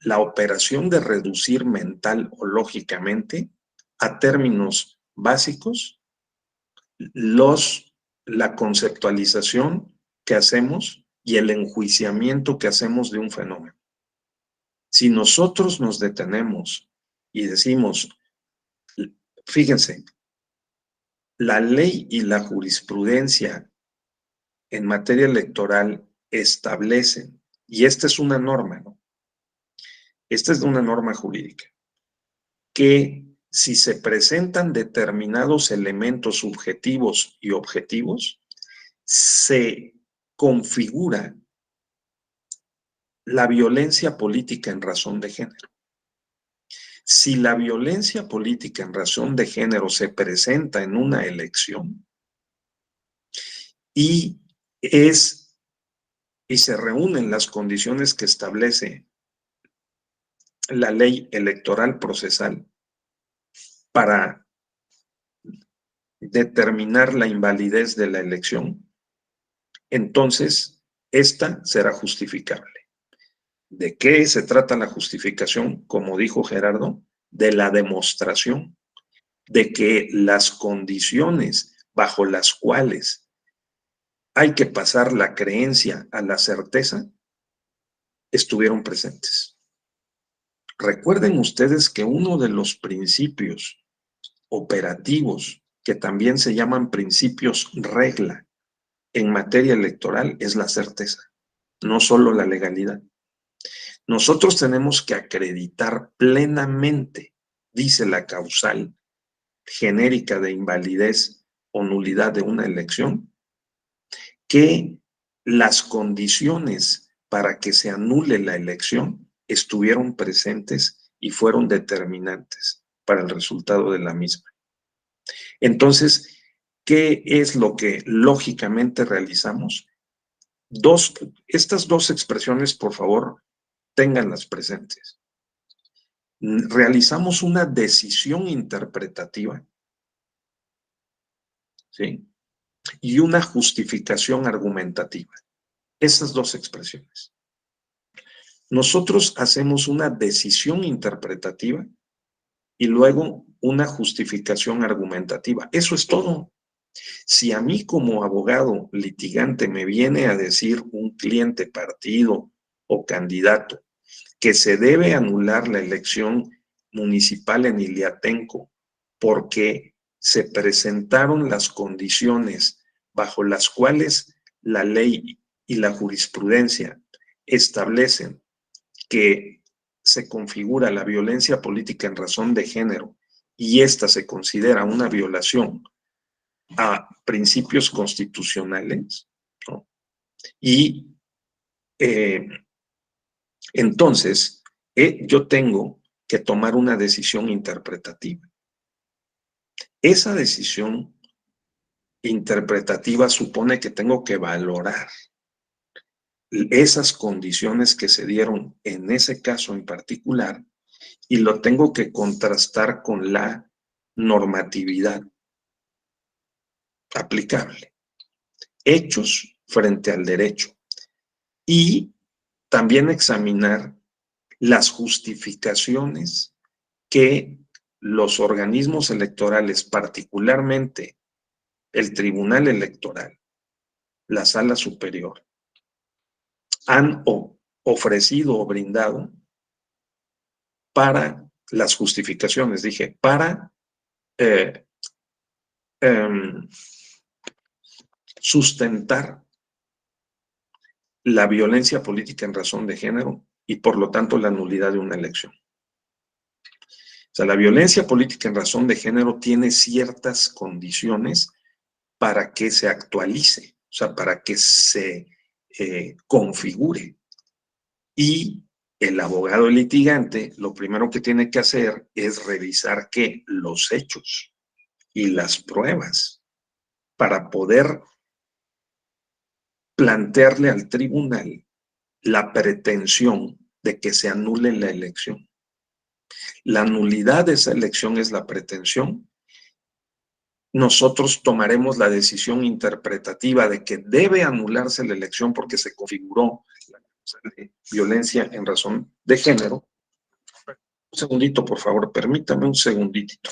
La operación de reducir mental o lógicamente a términos básicos la conceptualización que hacemos y el enjuiciamiento que hacemos de un fenómeno. Si nosotros nos detenemos y decimos, fíjense, la ley y la jurisprudencia en materia electoral establecen, y esta es una norma, ¿no? Esta es una norma jurídica, que si se presentan determinados elementos subjetivos y objetivos, se configura la violencia política en razón de género. Si la violencia política en razón de género se presenta en una elección y se reúnen las condiciones que establece la ley electoral procesal para determinar la invalidez de la elección, entonces esta será justificable. ¿De qué se trata la justificación? Como dijo Gerardo, de la demostración de que las condiciones bajo las cuales hay que pasar la creencia a la certeza estuvieron presentes. Recuerden ustedes que uno de los principios operativos, que también se llaman principios regla en materia electoral, es la certeza, no solo la legalidad. Nosotros tenemos que acreditar plenamente, dice la causal genérica de invalidez o nulidad de una elección, que las condiciones para que se anule la elección estuvieron presentes y fueron determinantes para el resultado de la misma. Entonces, ¿qué es lo que lógicamente realizamos? Estas dos expresiones, por favor, ténganlas presentes. Realizamos una decisión interpretativa, ¿sí? Y una justificación argumentativa. Esas dos expresiones. Nosotros hacemos una decisión interpretativa y luego una justificación argumentativa. Eso es todo. Si a mí como abogado litigante me viene a decir un cliente, partido o candidato que se debe anular la elección municipal en Iliatenco porque se presentaron las condiciones bajo las cuales la ley y la jurisprudencia establecen que se configura la violencia política en razón de género y esta se considera una violación a principios constitucionales, ¿no? Y entonces yo tengo que tomar una decisión interpretativa. Esa decisión interpretativa supone que tengo que valorar esas condiciones que se dieron en ese caso en particular y lo tengo que contrastar con la normatividad aplicable. Hechos frente al derecho. Y también examinar las justificaciones que los organismos electorales, particularmente el Tribunal Electoral, la Sala Superior, han ofrecido o brindado para las justificaciones, dije, para sustentar la violencia política en razón de género y por lo tanto la nulidad de una elección. O sea, la violencia política en razón de género tiene ciertas condiciones para que se actualice o sea, para que se configure. Y el abogado litigante lo primero que tiene que hacer es revisar que los hechos y las pruebas para poder plantearle al tribunal la pretensión de que se anule la elección. La nulidad de esa elección es la pretensión. Nosotros tomaremos la decisión interpretativa de que debe anularse la elección porque se configuró la causa de violencia en razón de género. Un segundito, por favor, permítame un segundito.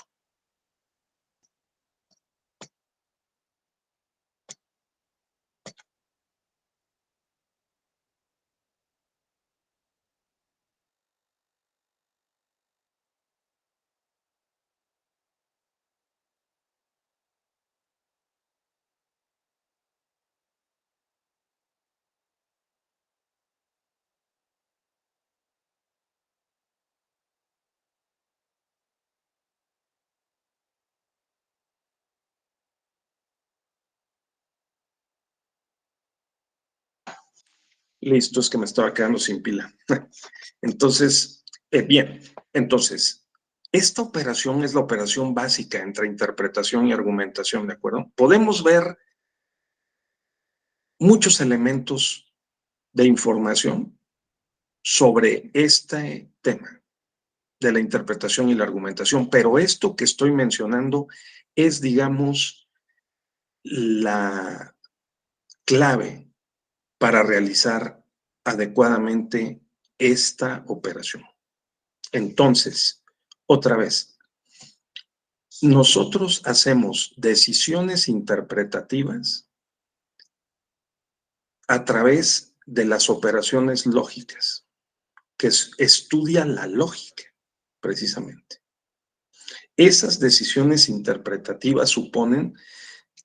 Listo, es que me estaba quedando sin pila. Entonces, bien, entonces, esta operación es la operación básica entre interpretación y argumentación, ¿de acuerdo? Podemos ver muchos elementos de información sobre este tema de la interpretación y la argumentación, pero esto que estoy mencionando es, digamos, la clave para realizar adecuadamente esta operación. Entonces, otra vez, nosotros hacemos decisiones interpretativas a través de las operaciones lógicas, que estudian la lógica, precisamente. Esas decisiones interpretativas suponen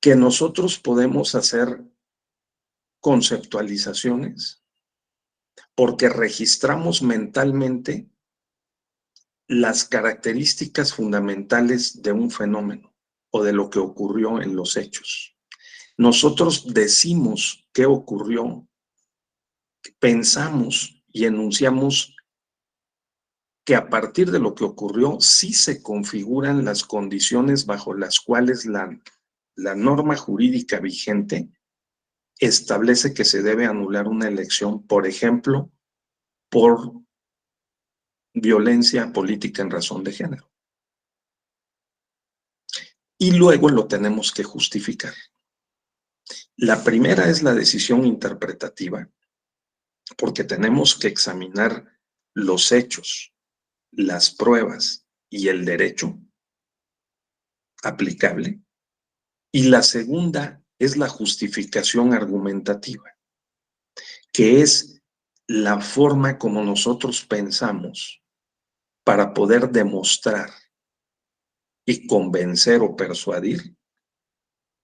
que nosotros podemos hacer conceptualizaciones porque registramos mentalmente las características fundamentales de un fenómeno o de lo que ocurrió en los hechos. Nosotros decimos qué ocurrió, pensamos y enunciamos que a partir de lo que ocurrió sí se configuran las condiciones bajo las cuales la norma jurídica vigente establece que se debe anular una elección, por ejemplo, por violencia política en razón de género. Y luego lo tenemos que justificar. La primera es la decisión interpretativa, porque tenemos que examinar los hechos, las pruebas y el derecho aplicable. Y la segunda es la justificación argumentativa, que es la forma como nosotros pensamos para poder demostrar y convencer o persuadir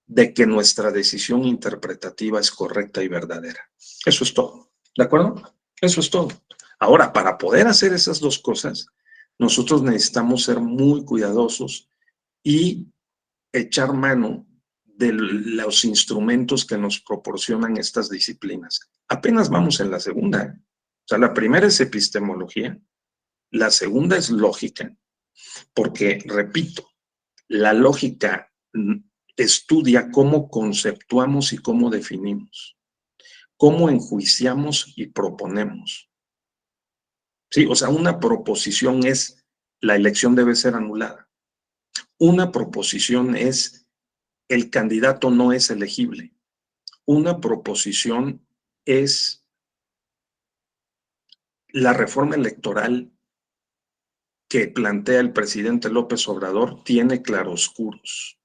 de que nuestra decisión interpretativa es correcta y verdadera. Eso es todo, ¿de acuerdo? Eso es todo. Ahora, para poder hacer esas dos cosas, nosotros necesitamos ser muy cuidadosos y echar mano de los instrumentos que nos proporcionan estas disciplinas. Apenas vamos en la segunda. O sea, la primera es epistemología, la segunda es lógica, porque, repito, la lógica estudia cómo conceptuamos y cómo definimos, cómo enjuiciamos y proponemos. Sí, o sea, una proposición es la elección debe ser anulada. Una proposición es el candidato no es elegible. Una proposición es la reforma electoral que plantea el presidente López Obrador tiene claroscuros.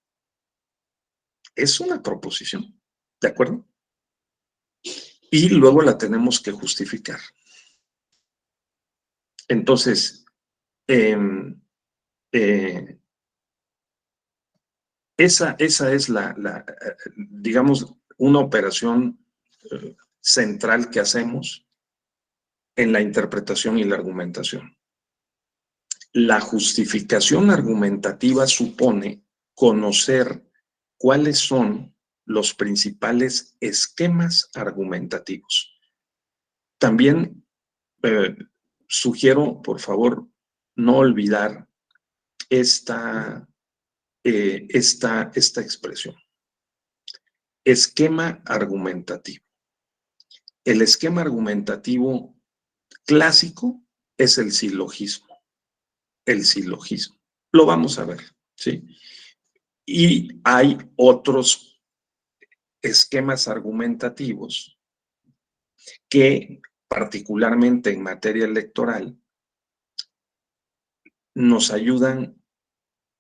Es una proposición, ¿de acuerdo? Y luego la tenemos que justificar. Entonces, esa es digamos, una operación central que hacemos en la interpretación y la argumentación. La justificación argumentativa supone conocer cuáles son los principales esquemas argumentativos. También sugiero, por favor, no olvidar esta expresión. Esquema argumentativo. El esquema argumentativo clásico es el silogismo. El silogismo. Lo vamos a ver, ¿sí? Y hay otros esquemas argumentativos que, particularmente en materia electoral, nos ayudan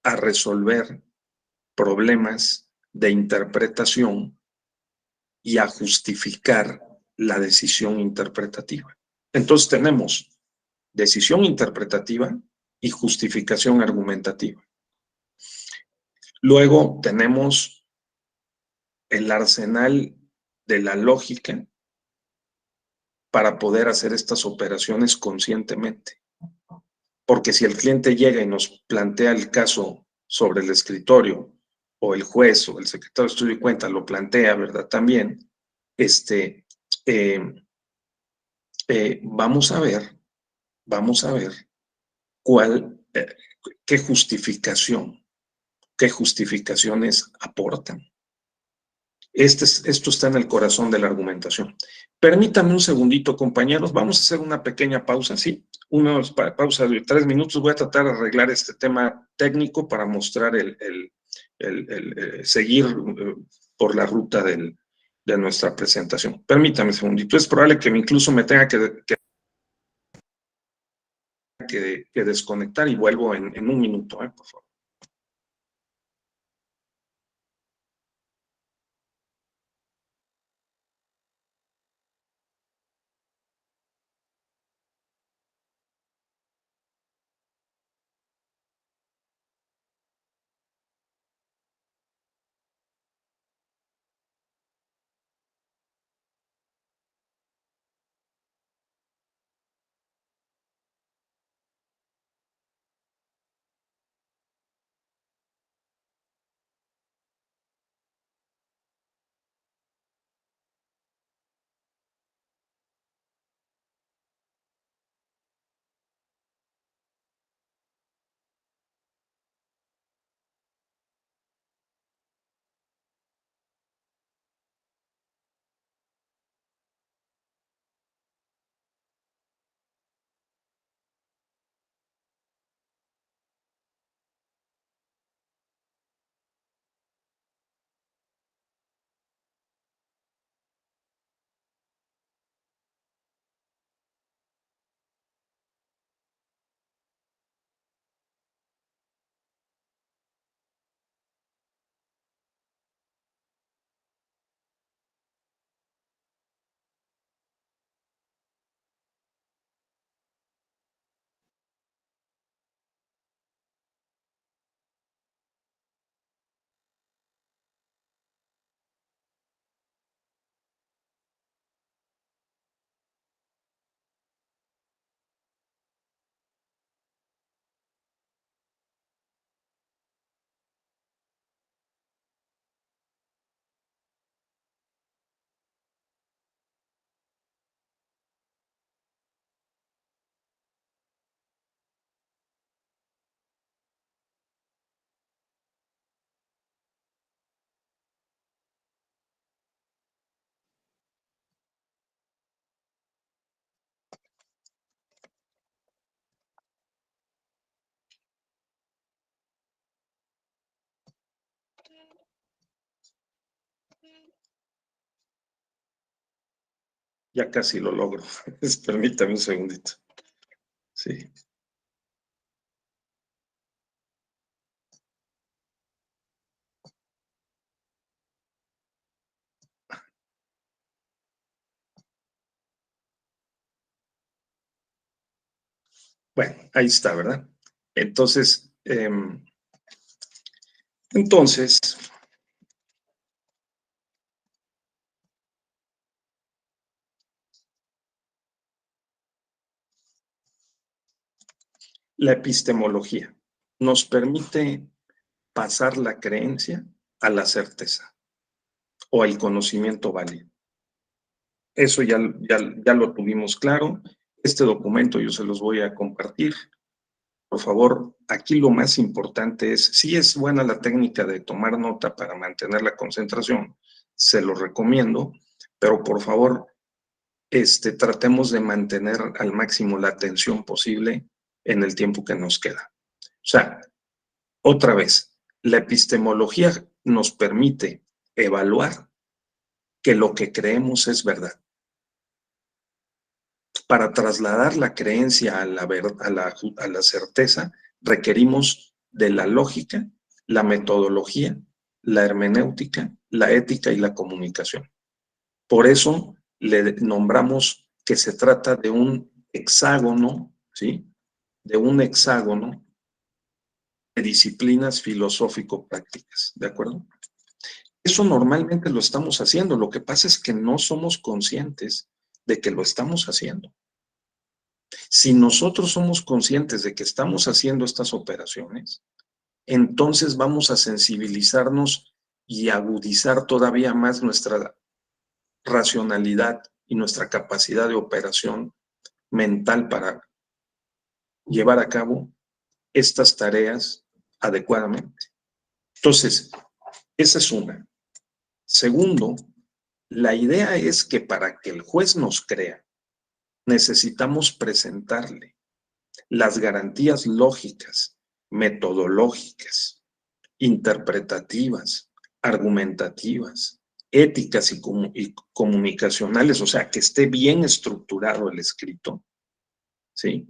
a resolver problemas de interpretación y a justificar la decisión interpretativa. Entonces tenemos decisión interpretativa y justificación argumentativa. Luego tenemos el arsenal de la lógica para poder hacer estas operaciones conscientemente. Porque si el cliente llega y nos plantea el caso sobre el escritorio, o el juez o el secretario de estudio y cuenta lo plantea, ¿verdad? También, vamos a ver qué justificaciones aportan. Esto está en el corazón de la argumentación. Permítanme un segundito, compañeros. Vamos a hacer una pequeña pausa, ¿sí? Una pausa de 3 minutos. Voy a tratar de arreglar este tema técnico para mostrar seguir por la ruta de nuestra presentación. Permítanme un segundito. Es probable que incluso me tenga que desconectar y vuelvo en un minuto, por favor. Ya casi lo logro. Permítame un segundito. Sí. Bueno, ahí está, ¿verdad? Entonces, la epistemología nos permite pasar la creencia a la certeza. o el conocimiento válido. Eso ya lo tuvimos claro. Este documento yo se los voy a compartir. Por favor, aquí lo más importante es, sí es buena la técnica de tomar nota para mantener la concentración, se lo recomiendo, pero por favor, tratemos de mantener al máximo la atención posible en el tiempo que nos queda. O sea, otra vez, la epistemología nos permite evaluar que lo que creemos es verdad. Para trasladar la creencia a la certeza, requerimos de la lógica, la metodología, la hermenéutica, la ética y la comunicación. Por eso le nombramos que se trata de un hexágono, ¿sí? De un hexágono de disciplinas filosófico-prácticas, ¿de acuerdo? Eso normalmente lo estamos haciendo, lo que pasa es que no somos conscientes de que lo estamos haciendo. Si nosotros somos conscientes de que estamos haciendo estas operaciones, entonces vamos a sensibilizarnos y agudizar todavía más nuestra racionalidad y nuestra capacidad de operación mental para llevar a cabo estas tareas adecuadamente. Entonces, esa es una. Segundo, la idea es que para que el juez nos crea, necesitamos presentarle las garantías lógicas, metodológicas, interpretativas, argumentativas, éticas y comunicacionales, o sea, que esté bien estructurado el escrito, ¿sí?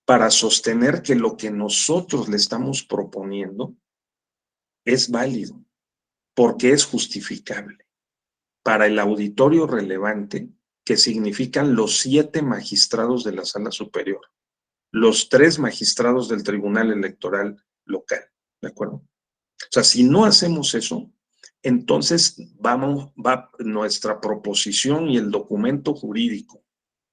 Para sostener que lo que nosotros le estamos proponiendo es válido, porque es justificable. Para el auditorio relevante, que significan los 7 magistrados de la Sala Superior, los 3 magistrados del Tribunal Electoral local, ¿de acuerdo? O sea, si no hacemos eso, entonces va nuestra proposición y el documento jurídico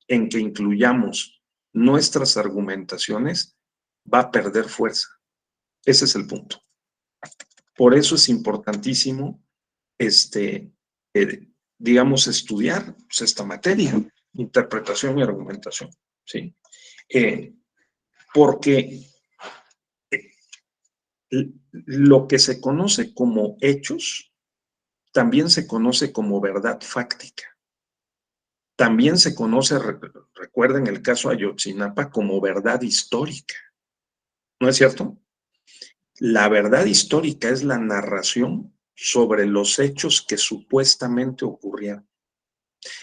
en que incluyamos nuestras argumentaciones va a perder fuerza. Ese es el punto. Por eso es importantísimo, digamos, estudiar pues, esta materia, interpretación y argumentación, ¿sí? Porque lo que se conoce como hechos también se conoce como verdad fáctica. También se conoce, recuerden el caso Ayotzinapa, como verdad histórica. ¿No es cierto? La verdad histórica es la narración sobre los hechos que supuestamente ocurrieron.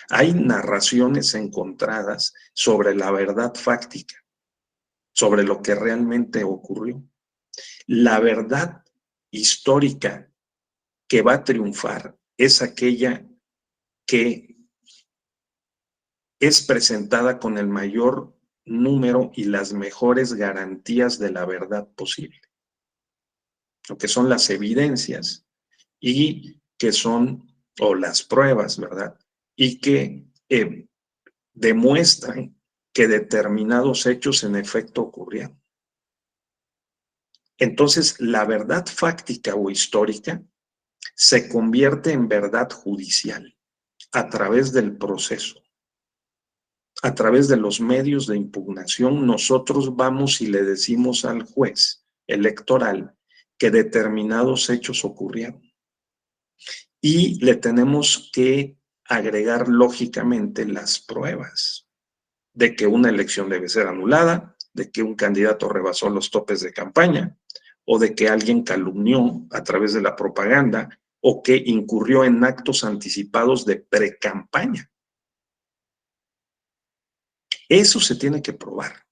Hay narraciones encontradas sobre la verdad fáctica, sobre lo que realmente ocurrió. La verdad histórica que va a triunfar es aquella que es presentada con el mayor número y las mejores garantías de la verdad posible, lo que son las evidencias y que son, o las pruebas, ¿verdad? Y que demuestran que determinados hechos en efecto ocurrieron. Entonces, la verdad fáctica o histórica se convierte en verdad judicial a través del proceso. A través de los medios de impugnación, nosotros vamos y le decimos al juez electoral que determinados hechos ocurrieron. Y le tenemos que agregar lógicamente las pruebas de que una elección debe ser anulada, de que un candidato rebasó los topes de campaña, o de que alguien calumnió a través de la propaganda, o que incurrió en actos anticipados de precampaña. Eso se tiene que probar.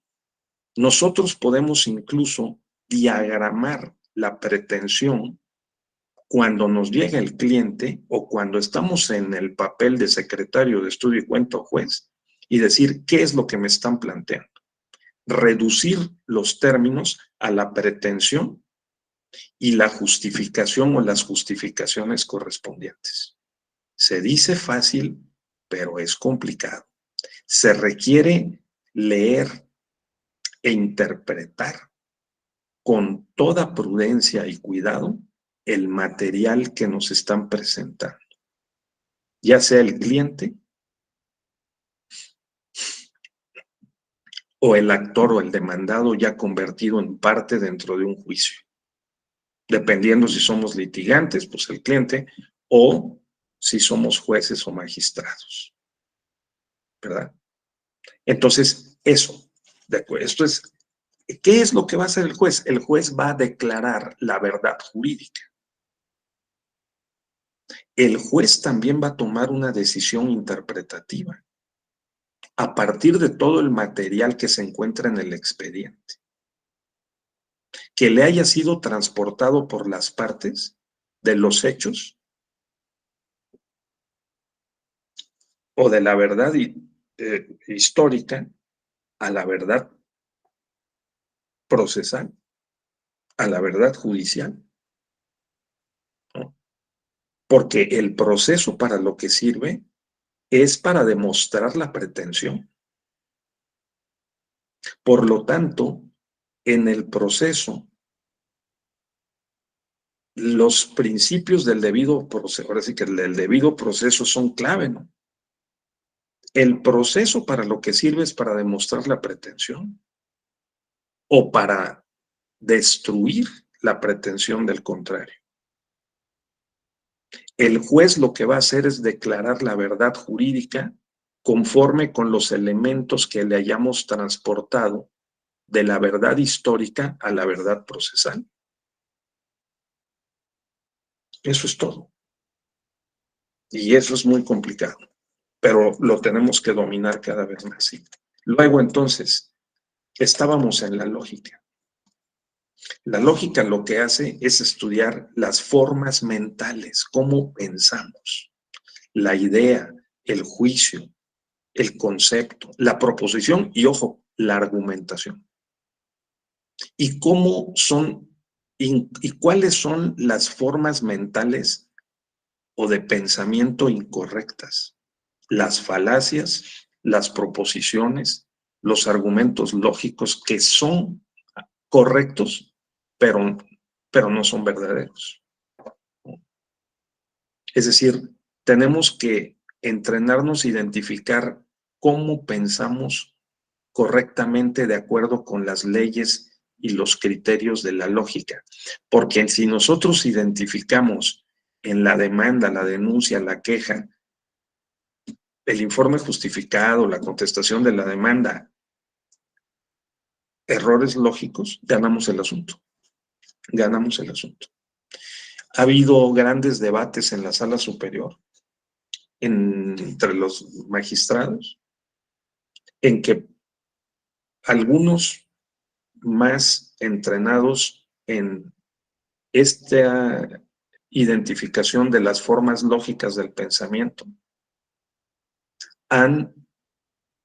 Nosotros podemos incluso diagramar la pretensión cuando nos llega el cliente o cuando estamos en el papel de secretario de estudio y cuenta o juez y decir qué es lo que me están planteando. Reducir los términos a la pretensión y la justificación o las justificaciones correspondientes. Se dice fácil, pero es complicado. Se requiere leer e interpretar con toda prudencia y cuidado el material que nos están presentando. ya sea el cliente o el actor o el demandado ya convertido en parte dentro de un juicio. Dependiendo si somos litigantes, pues el cliente, o si somos jueces o magistrados, ¿verdad? Entonces, eso, esto es, ¿qué es lo que va a hacer el juez? El juez va a declarar la verdad jurídica. El juez también va a tomar una decisión interpretativa a partir de todo el material que se encuentra en el expediente, que le haya sido transportado por las partes de los hechos o de la verdad histórica a la verdad procesal, a la verdad judicial, ¿no? Porque el proceso para lo que sirve es para demostrar la pretensión. Por lo tanto, en el proceso, los principios del debido proceso, ahora sí que el debido proceso son clave, ¿no? El proceso para lo que sirve es para demostrar la pretensión o para destruir la pretensión del contrario. El juez lo que va a hacer es declarar la verdad jurídica conforme con los elementos que le hayamos transportado de la verdad histórica a la verdad procesal. Eso es todo. Y eso es muy complicado, pero lo tenemos que dominar cada vez más. ¿Sí? Luego, entonces, estábamos en la lógica. La lógica lo que hace es estudiar las formas mentales, cómo pensamos, la idea, el juicio, el concepto, la proposición y, ojo, la argumentación. Y cómo son y cuáles son las formas mentales o de pensamiento incorrectas, las falacias, las proposiciones, los argumentos lógicos que son correctos, pero no son verdaderos. Es decir, tenemos que entrenarnos a identificar cómo pensamos correctamente de acuerdo con las leyes y los criterios de la lógica. Porque si nosotros identificamos en la demanda, la denuncia, la queja, el informe justificado, la contestación de la demanda, errores lógicos, ganamos el asunto. Ganamos el asunto. Ha habido grandes debates en la sala superior entre los magistrados en que algunos más entrenados en esta identificación de las formas lógicas del pensamiento han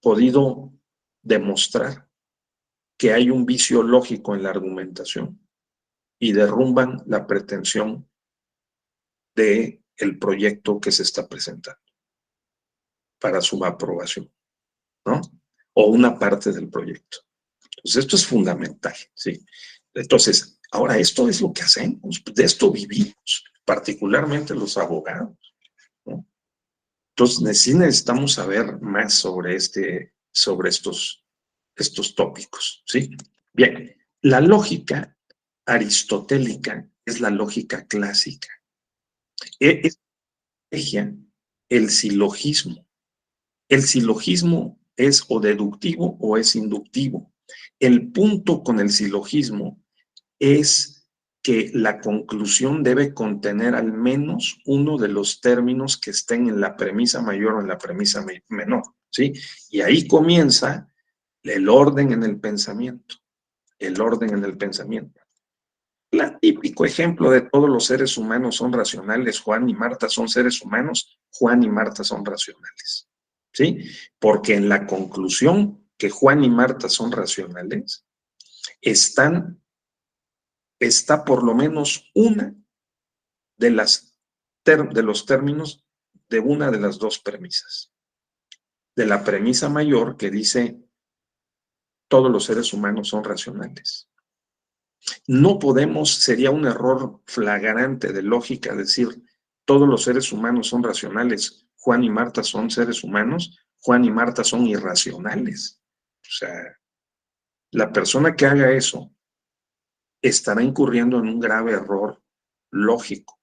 podido demostrar que hay un vicio lógico en la argumentación y derrumban la pretensión del proyecto que se está presentando para su aprobación, ¿no? O una parte del proyecto. Entonces, esto es fundamental, ¿sí? Entonces, ahora esto es lo que hacemos, de esto vivimos, particularmente los abogados, ¿no? Entonces, sí necesitamos saber más sobre estos tópicos, ¿sí? Bien, la lógica aristotélica es la lógica clásica. Es el silogismo. El silogismo es o deductivo o es inductivo. El punto con el silogismo es que la conclusión debe contener al menos uno de los términos que estén en la premisa mayor o en la premisa menor, ¿sí? Y ahí comienza el orden en el pensamiento. El orden en el pensamiento. El típico ejemplo de todos los seres humanos son racionales, Juan y Marta son seres humanos, Juan y Marta son racionales, ¿sí? Porque en la conclusión que Juan y Marta son racionales, está por lo menos una de los términos de una de las dos premisas. De la premisa mayor que dice todos los seres humanos son racionales. No podemos, sería un error flagrante de lógica decir todos los seres humanos son racionales, Juan y Marta son seres humanos, Juan y Marta son irracionales. O sea, la persona que haga eso estará incurriendo en un grave error lógico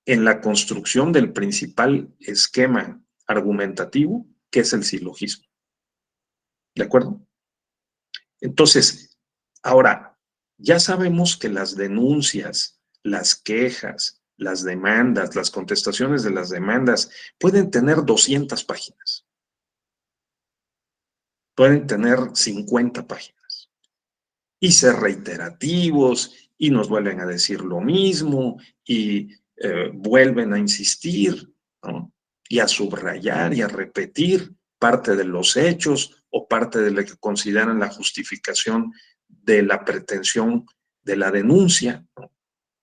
en la construcción del principal esquema argumentativo, que es el silogismo. ¿De acuerdo? Entonces, ahora, ya sabemos que las denuncias, las quejas, las demandas, las contestaciones de las demandas pueden tener 200 páginas. Pueden tener 50 páginas. Y ser reiterativos, y nos vuelven a decir lo mismo, y vuelven a insistir, ¿no? Y a subrayar y a repetir parte de los hechos o parte de lo que consideran la justificación de la pretensión de la denuncia, ¿no?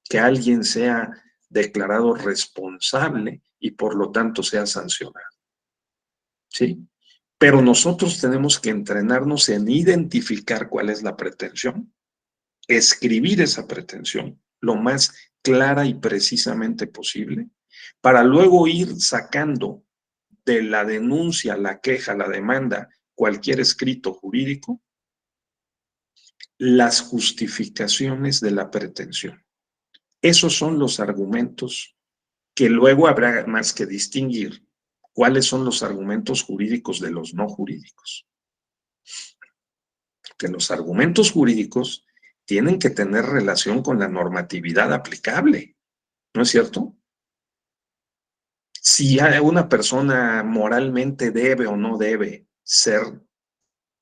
Que alguien sea declarado responsable y por lo tanto sea sancionado. ¿Sí? Pero nosotros tenemos que entrenarnos en identificar cuál es la pretensión, escribir esa pretensión lo más clara y precisamente posible, para luego ir sacando de la denuncia, la queja, la demanda, cualquier escrito jurídico, las justificaciones de la pretensión. Esos son los argumentos que luego habrá más que distinguir cuáles son los argumentos jurídicos de los no jurídicos. Que los argumentos jurídicos tienen que tener relación con la normatividad aplicable, ¿no es cierto? Si una persona moralmente debe o no debe ser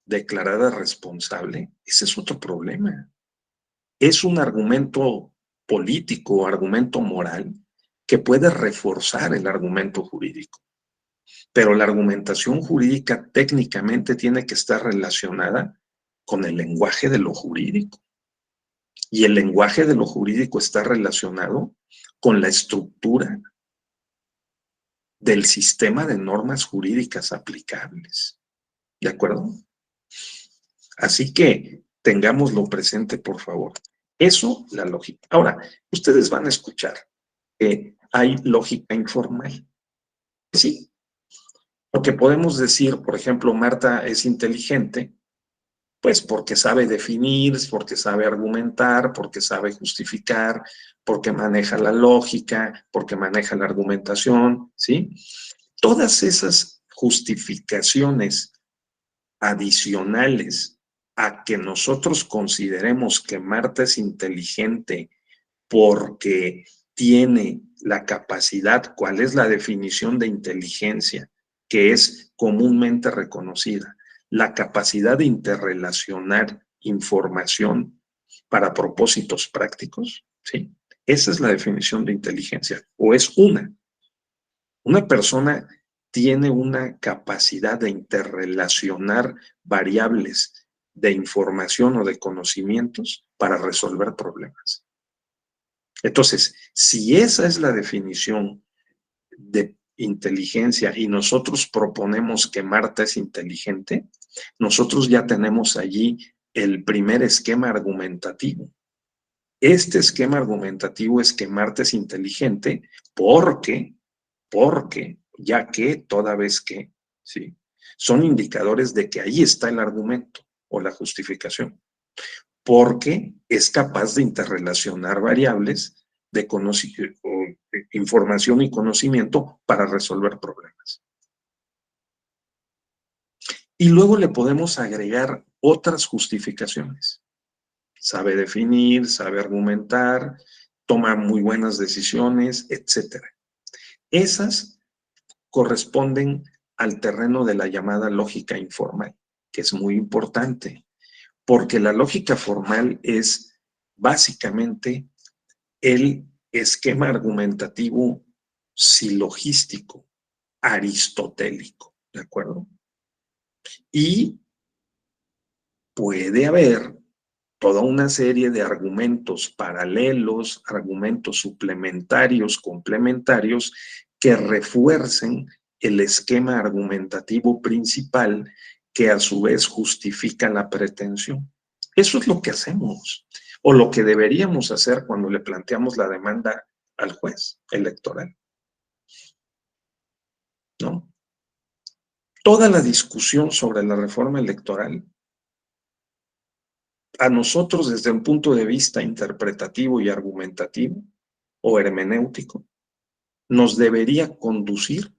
declarada responsable, ese es otro problema. Es un argumento político, argumento moral, que puede reforzar el argumento jurídico. Pero la argumentación jurídica técnicamente tiene que estar relacionada con el lenguaje de lo jurídico. Y el lenguaje de lo jurídico está relacionado con la estructura del sistema de normas jurídicas aplicables. ¿De acuerdo? Así que tengámoslo presente, por favor. Eso, la lógica. Ahora, ustedes van a escuchar que hay lógica informal. Sí. Porque podemos decir, por ejemplo, Marta es inteligente, pues porque sabe definir, porque sabe argumentar, porque sabe justificar, porque maneja la lógica, porque maneja la argumentación, ¿sí? Todas esas justificaciones adicionales a que nosotros consideremos que Marta es inteligente porque tiene la capacidad, ¿cuál es la definición de inteligencia? Que es comúnmente reconocida, la capacidad de interrelacionar información para propósitos prácticos, ¿sí? Esa es la definición de inteligencia, o es una. Una persona tiene una capacidad de interrelacionar variables de información o de conocimientos para resolver problemas. Entonces, si esa es la definición de inteligencia y nosotros proponemos que Marta es inteligente, nosotros ya tenemos allí el primer esquema argumentativo. Este esquema argumentativo es que Marta es inteligente porque, ya que, toda vez que, ¿sí? Son indicadores de que ahí está el argumento o la justificación. Porque es capaz de interrelacionar variables de información y conocimiento para resolver problemas. Y luego le podemos agregar otras justificaciones. Sabe definir, sabe argumentar, toma muy buenas decisiones, etc. Esas corresponden al terreno de la llamada lógica informal, que es muy importante, porque la lógica formal es básicamente el esquema argumentativo silogístico, aristotélico, ¿de acuerdo? Y puede haber toda una serie de argumentos paralelos, argumentos suplementarios, complementarios, que refuercen el esquema argumentativo principal que a su vez justifica la pretensión. Eso es lo que hacemos, o lo que deberíamos hacer cuando le planteamos la demanda al juez electoral. ¿no? Toda la discusión sobre la reforma electoral, a nosotros desde un punto de vista interpretativo y argumentativo o hermenéutico, nos debería conducir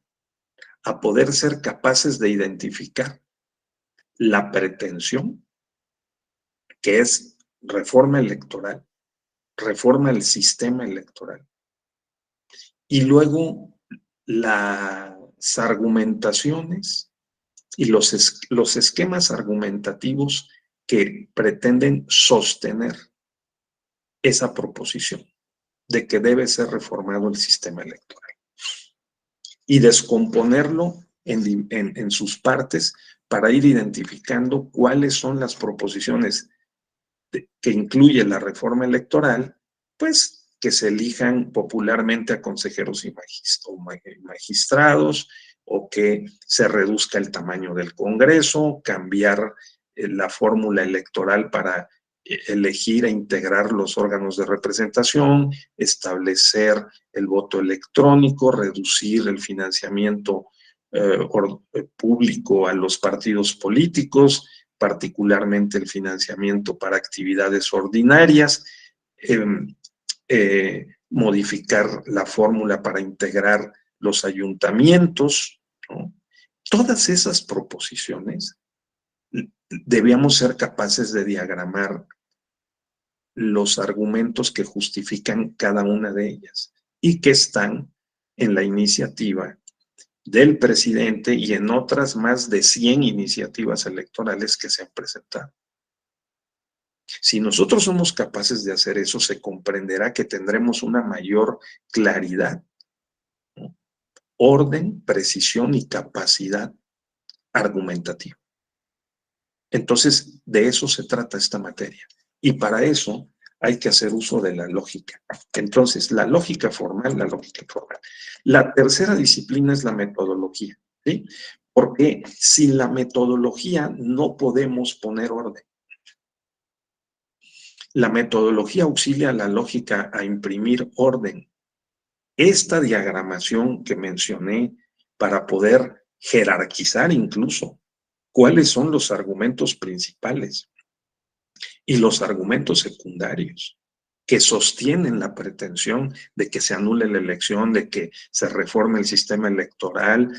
a poder ser capaces de identificar la pretensión, que es reforma electoral, reforma del sistema electoral, y luego las argumentaciones y los esquemas argumentativos que pretenden sostener esa proposición de que debe ser reformado el sistema electoral y descomponerlo en sus partes para ir identificando cuáles son las proposiciones que incluye la reforma electoral, pues que se elijan popularmente a consejeros y magistrados, o que se reduzca el tamaño del Congreso, cambiar la fórmula electoral para elegir e integrar los órganos de representación, establecer el voto electrónico, reducir el financiamiento público a los partidos políticos, particularmente el financiamiento para actividades ordinarias, modificar la fórmula para integrar los ayuntamientos, ¿no? Todas esas proposiciones debíamos ser capaces de diagramar los argumentos que justifican cada una de ellas y que están en la iniciativa del presidente y en otras más de 100 iniciativas electorales que se han presentado. Si nosotros somos capaces de hacer eso, se comprenderá que tendremos una mayor claridad, ¿no? Orden, precisión y capacidad argumentativa. Entonces, de eso se trata esta materia. Y para eso hay que hacer uso de la lógica. Entonces, la lógica formal, la lógica formal. La tercera disciplina es la metodología, ¿sí? Porque sin la metodología no podemos poner orden. La metodología auxilia a la lógica a imprimir orden. Esta diagramación que mencioné para poder jerarquizar incluso cuáles son los argumentos principales y los argumentos secundarios que sostienen la pretensión de que se anule la elección, de que se reforme el sistema electoral,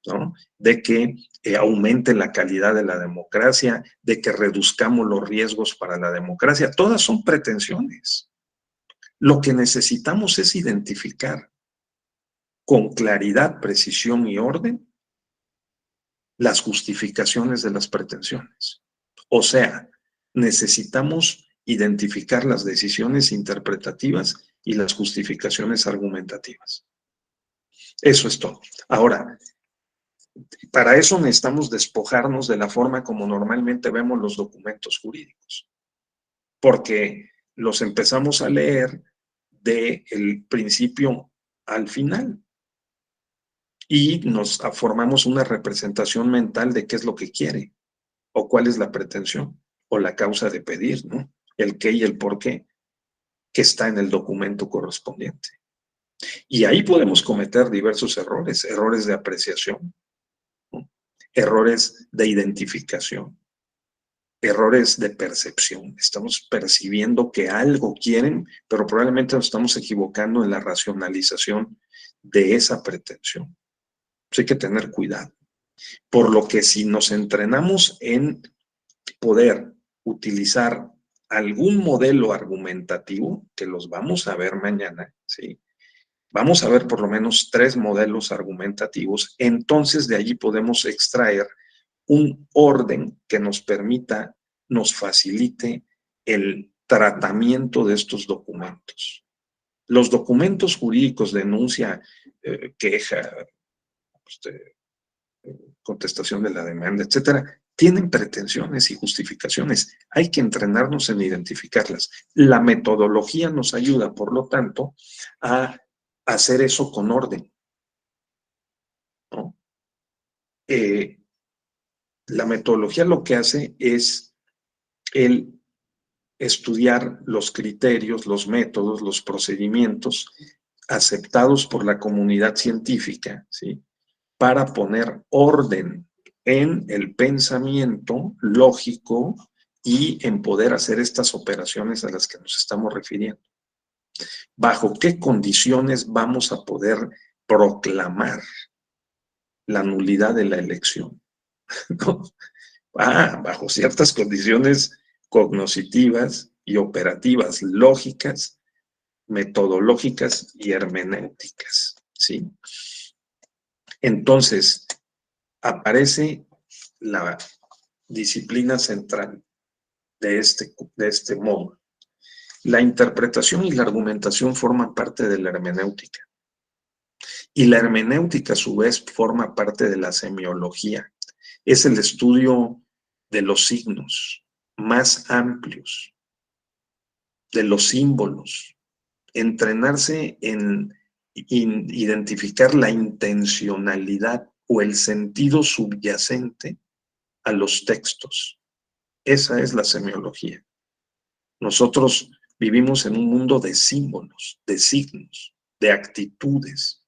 ¿no? De que aumente la calidad de la democracia, de que reduzcamos los riesgos para la democracia. Todas son pretensiones. Lo que necesitamos es identificar con claridad, precisión y orden las justificaciones de las pretensiones. O sea, necesitamos identificar las decisiones interpretativas y las justificaciones argumentativas. Eso es todo. Ahora, para eso necesitamos despojarnos de la forma como normalmente vemos los documentos jurídicos, porque los empezamos a leer del principio al final y nos formamos una representación mental de qué es lo que quiere o cuál es la pretensión o la causa de pedir, ¿no? El qué y el por qué que está en el documento correspondiente. Y ahí podemos cometer diversos errores, errores de apreciación, ¿no? Errores de identificación, errores de percepción. Estamos percibiendo que algo quieren, pero probablemente nos estamos equivocando en la racionalización de esa pretensión. Pues hay que tener cuidado. Por lo que si nos entrenamos en poder utilizar algún modelo argumentativo, que los vamos a ver mañana, ¿sí? Vamos a ver por lo menos 3 modelos argumentativos, entonces de allí podemos extraer un orden que nos permita, nos facilite el tratamiento de estos documentos. Los documentos jurídicos, denuncia, queja, contestación de la demanda, etcétera, tienen pretensiones y justificaciones. Hay que entrenarnos en identificarlas. La metodología nos ayuda, por lo tanto, a hacer eso con orden, ¿no? La metodología lo que hace es el estudiar los criterios, los métodos, los procedimientos aceptados por la comunidad científica, ¿sí? para poner orden en el pensamiento lógico y en poder hacer estas operaciones a las que nos estamos refiriendo. ¿Bajo qué condiciones vamos a poder proclamar la nulidad de la elección? ¿No? Bajo ciertas condiciones cognitivas y operativas, lógicas, metodológicas y hermenéuticas, ¿sí? Entonces, aparece la disciplina central de este modo. La interpretación y la argumentación forman parte de la hermenéutica. Y la hermenéutica, a su vez, forma parte de la semiología. Es el estudio de los signos más amplios, de los símbolos. Entrenarse en identificar la intencionalidad o el sentido subyacente a los textos. Esa es la semiología. Nosotros vivimos en un mundo de símbolos, de signos, de actitudes,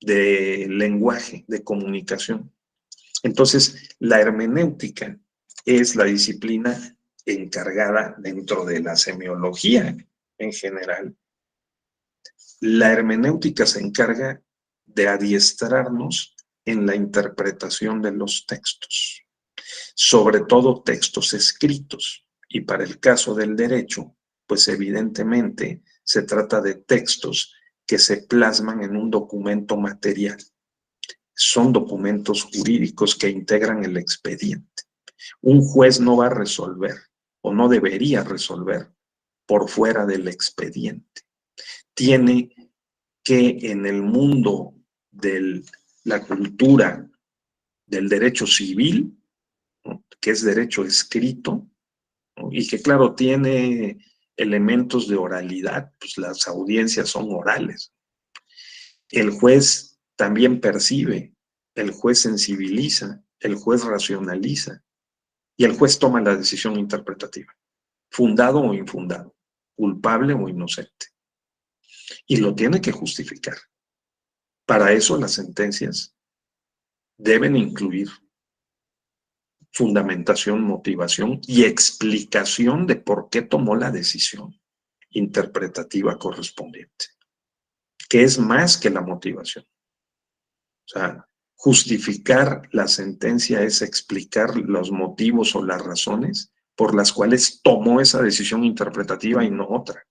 de lenguaje, de comunicación. Entonces, la hermenéutica es la disciplina encargada dentro de la semiología en general. La hermenéutica se encarga de adiestrarnos en la interpretación de los textos, sobre todo textos escritos. Y para el caso del derecho, pues evidentemente se trata de textos que se plasman en un documento material. Son documentos jurídicos que integran el expediente. Un juez no va a resolver o no debería resolver por fuera del expediente. Tiene que en el mundo de la cultura del derecho civil, ¿no?, que es derecho escrito, ¿no?, y que claro tiene elementos de oralidad, pues las audiencias son orales. El juez también percibe, el juez sensibiliza, el juez racionaliza y el juez toma la decisión interpretativa, fundado o infundado, culpable o inocente. Y lo tiene que justificar. Para eso las sentencias deben incluir fundamentación, motivación y explicación de por qué tomó la decisión interpretativa correspondiente, que es más que la motivación. O sea, justificar la sentencia es explicar los motivos o las razones por las cuales tomó esa decisión interpretativa y no otra.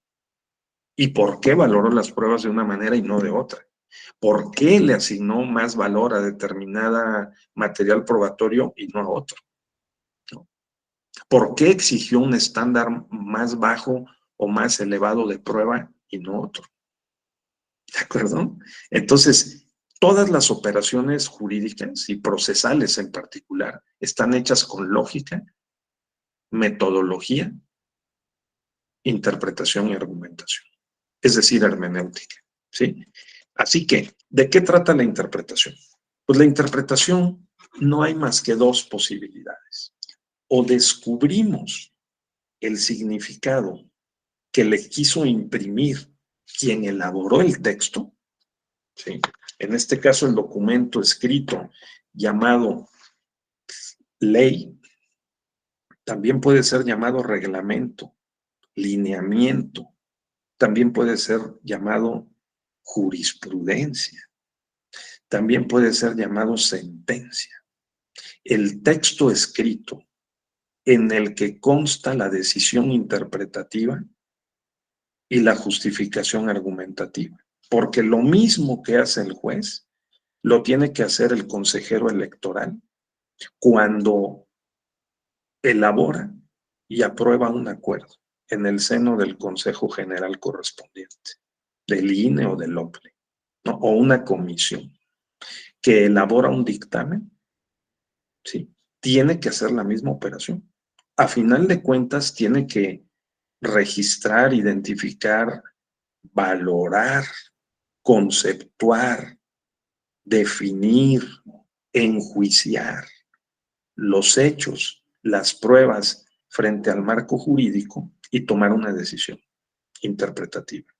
¿Y por qué valoró las pruebas de una manera y no de otra? ¿Por qué le asignó más valor a determinada material probatorio y no a otro? ¿No? ¿Por qué exigió un estándar más bajo o más elevado de prueba y no otro? ¿De acuerdo? Entonces, todas las operaciones jurídicas y procesales en particular están hechas con lógica, metodología, interpretación y argumentación. Es decir, hermenéutica, ¿sí? Así que, ¿de qué trata la interpretación? Pues la interpretación no hay más que dos posibilidades. O descubrimos el significado que le quiso imprimir quien elaboró el texto, ¿sí? En este caso, el documento escrito llamado ley, también puede ser llamado reglamento, lineamiento, también puede ser llamado jurisprudencia, también puede ser llamado sentencia. El texto escrito en el que consta la decisión interpretativa y la justificación argumentativa. Porque lo mismo que hace el juez, lo tiene que hacer el consejero electoral cuando elabora y aprueba un acuerdo en el seno del Consejo General correspondiente, del INE o del OPLE, ¿no? O una comisión que elabora un dictamen, ¿sí?, tiene que hacer la misma operación. A final de cuentas, tiene que registrar, identificar, valorar, conceptuar, definir, enjuiciar los hechos, las pruebas frente al marco jurídico y tomar una decisión interpretativa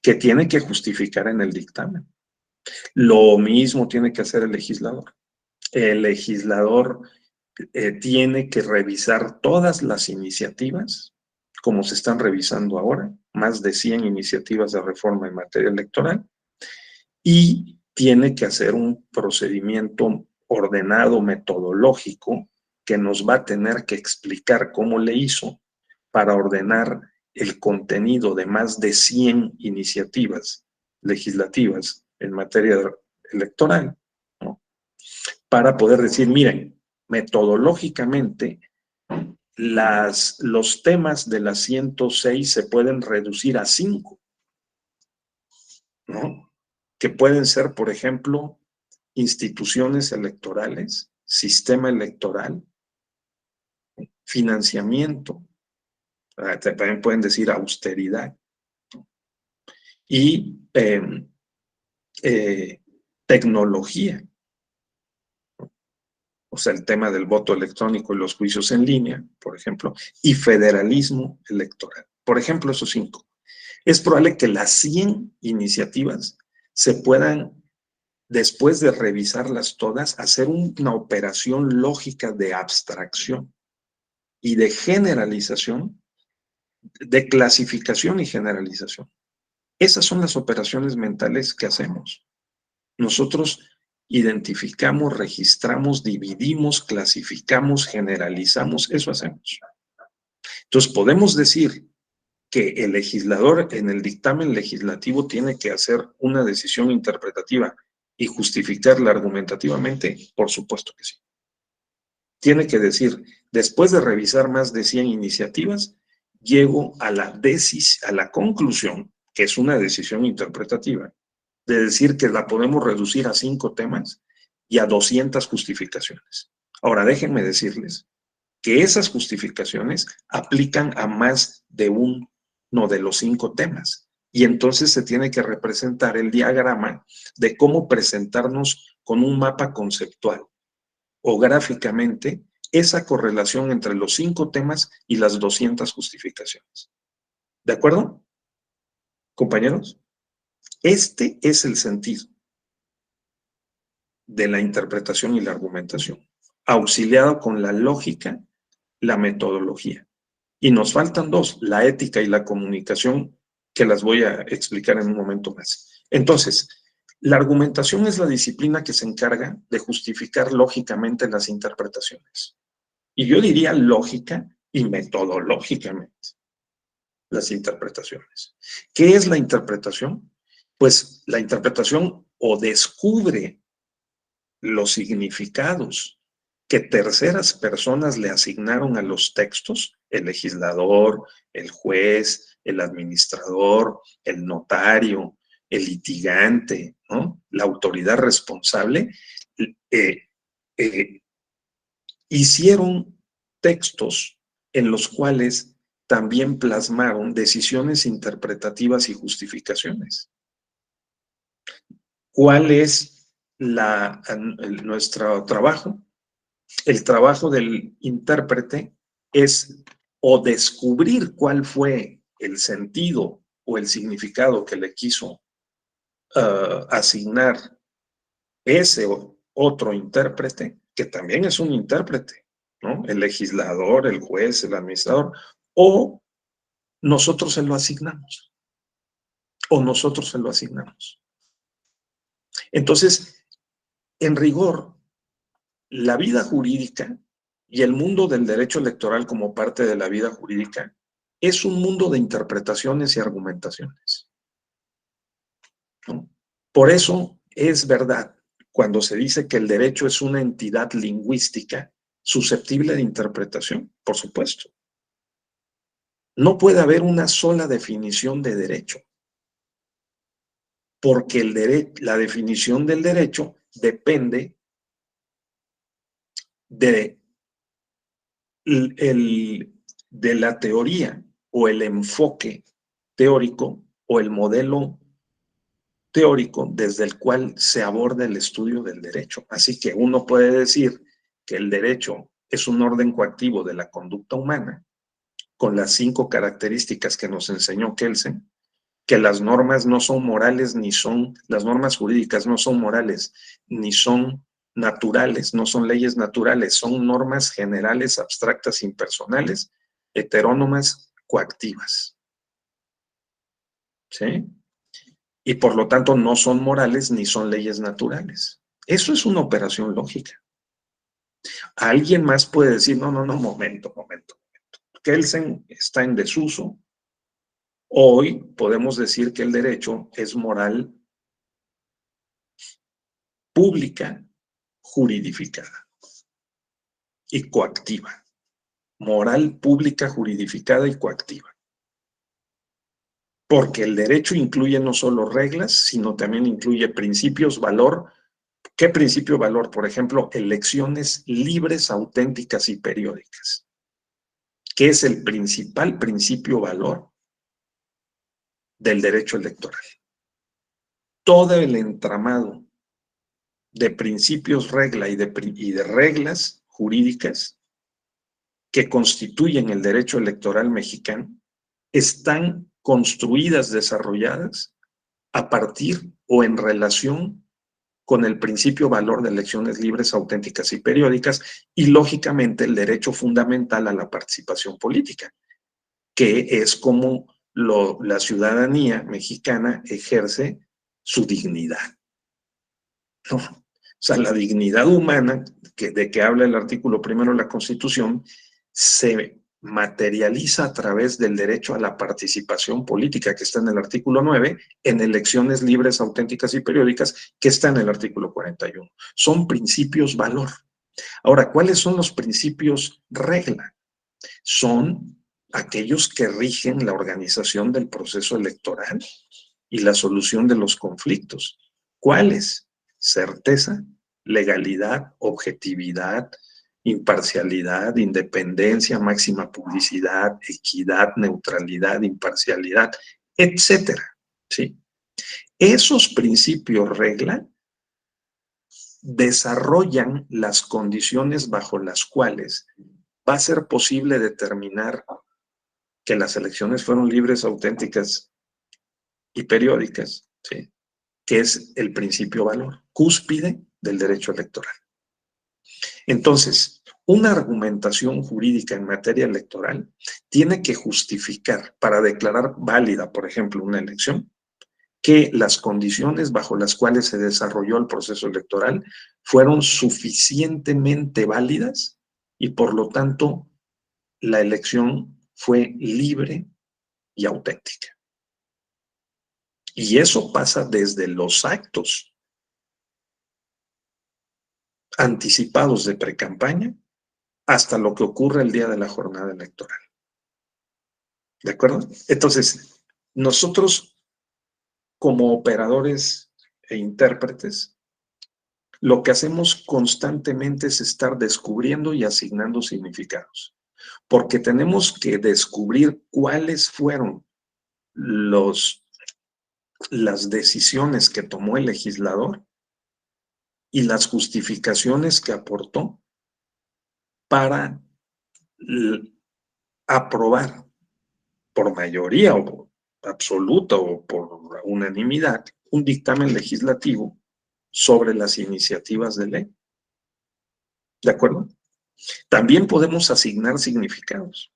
que tiene que justificar en el dictamen. Lo mismo tiene que hacer el legislador. El legislador tiene que revisar todas las iniciativas, como se están revisando ahora, más de 100 iniciativas de reforma en materia electoral, y tiene que hacer un procedimiento ordenado, metodológico, que nos va a tener que explicar cómo le hizo para ordenar el contenido de más de 100 iniciativas legislativas en materia electoral, ¿no? Para poder decir, miren, metodológicamente, los temas de las 106 se pueden reducir a 5, ¿no? Que pueden ser, por ejemplo, instituciones electorales, sistema electoral, financiamiento, también pueden decir austeridad, y tecnología, o sea, el tema del voto electrónico y los juicios en línea, por ejemplo, y federalismo electoral. Por ejemplo, esos 5. Es probable que las 100 iniciativas se puedan, después de revisarlas todas, hacer una operación lógica de abstracción y de generalización, de clasificación y generalización. Esas son las operaciones mentales que hacemos. Nosotros identificamos, registramos, dividimos, clasificamos, generalizamos, eso hacemos. Entonces podemos decir que el legislador en el dictamen legislativo tiene que hacer una decisión interpretativa y justificarla argumentativamente, por supuesto que sí. Tiene que decir, después de revisar más de 100 iniciativas, llego a la conclusión, que es una decisión interpretativa, de decir que la podemos reducir a 5 temas y a 200 justificaciones. Ahora, déjenme decirles que esas justificaciones aplican a más de uno de los 5 temas. Y entonces se tiene que representar el diagrama de cómo presentarnos con un mapa conceptual o gráficamente esa correlación entre los 5 temas y las 200 justificaciones. ¿De acuerdo, compañeros? Este es el sentido de la interpretación y la argumentación, auxiliado con la lógica, la metodología. Y nos faltan 2, la ética y la comunicación, que las voy a explicar en un momento más. Entonces, la argumentación es la disciplina que se encarga de justificar lógicamente las interpretaciones. Y yo diría lógica y metodológicamente las interpretaciones. ¿Qué es la interpretación? Pues la interpretación o descubre los significados que terceras personas le asignaron a los textos, el legislador, el juez, el administrador, el notario, el litigante, ¿no? La autoridad responsable, hicieron textos en los cuales también plasmaron decisiones interpretativas y justificaciones. ¿Cuál es nuestro trabajo? El trabajo del intérprete es o descubrir cuál fue el sentido o el significado que le quiso asignar ese otro intérprete, que también es un intérprete, ¿no? El legislador, el juez, el administrador, o nosotros se lo asignamos. Entonces, en rigor, la vida jurídica y el mundo del derecho electoral como parte de la vida jurídica es un mundo de interpretaciones y argumentaciones, ¿no? Por eso es verdad cuando se dice que el derecho es una entidad lingüística susceptible de interpretación, por supuesto. No puede haber una sola definición de derecho, porque la definición del derecho depende de la teoría o el enfoque teórico o el modelo teórico desde el cual se aborda el estudio del derecho. Así que uno puede decir que el derecho es un orden coactivo de la conducta humana, con las 5 características que nos enseñó Kelsen, que las normas no son morales las normas jurídicas no son morales, ni son naturales, no son leyes naturales, son normas generales, abstractas, impersonales, heterónomas, coactivas. ¿Sí? Y por lo tanto no son morales ni son leyes naturales. Eso es una operación lógica. Alguien más puede decir, no, momento. Kelsen está en desuso. Hoy podemos decir que el derecho es moral pública, juridificada y coactiva. Moral pública, juridificada y coactiva. Porque el derecho incluye no solo reglas, sino también incluye principios, valor. ¿Qué principio, valor? Por ejemplo, elecciones libres, auténticas y periódicas. ¿Qué es el principal principio, valor del derecho electoral? Todo el entramado de principios, regla y de reglas jurídicas que constituyen el derecho electoral mexicano están construidas, desarrolladas a partir o en relación con el principio valor de elecciones libres, auténticas y periódicas, y lógicamente el derecho fundamental a la participación política, que es como la ciudadanía mexicana ejerce su dignidad. ¿No? O sea, la dignidad humana, de que habla el artículo 1 de la Constitución, se materializa a través del derecho a la participación política, que está en el artículo 9, en elecciones libres, auténticas y periódicas, que está en el artículo 41. Son principios valor. Ahora, ¿cuáles son los principios regla? Son aquellos que rigen la organización del proceso electoral y la solución de los conflictos. ¿Cuáles? Certeza, legalidad, objetividad, imparcialidad, independencia, máxima publicidad, equidad, neutralidad, imparcialidad, etcétera. ¿Sí? Esos principios regla desarrollan las condiciones bajo las cuales va a ser posible determinar que las elecciones fueron libres, auténticas y periódicas, ¿sí? Que es el principio valor, cúspide del derecho electoral. Entonces, una argumentación jurídica en materia electoral tiene que justificar, para declarar válida, por ejemplo, una elección, que las condiciones bajo las cuales se desarrolló el proceso electoral fueron suficientemente válidas y, por lo tanto, la elección fue libre y auténtica. Y eso pasa desde los actos anticipados de precampaña hasta lo que ocurre el día de la jornada electoral. ¿De acuerdo? Entonces, nosotros como operadores e intérpretes, lo que hacemos constantemente es estar descubriendo y asignando significados, porque tenemos que descubrir cuáles fueron las decisiones que tomó el legislador y las justificaciones que aportó para aprobar por mayoría o por absoluta o por unanimidad un dictamen legislativo sobre las iniciativas de ley. ¿De acuerdo? También podemos asignar significados.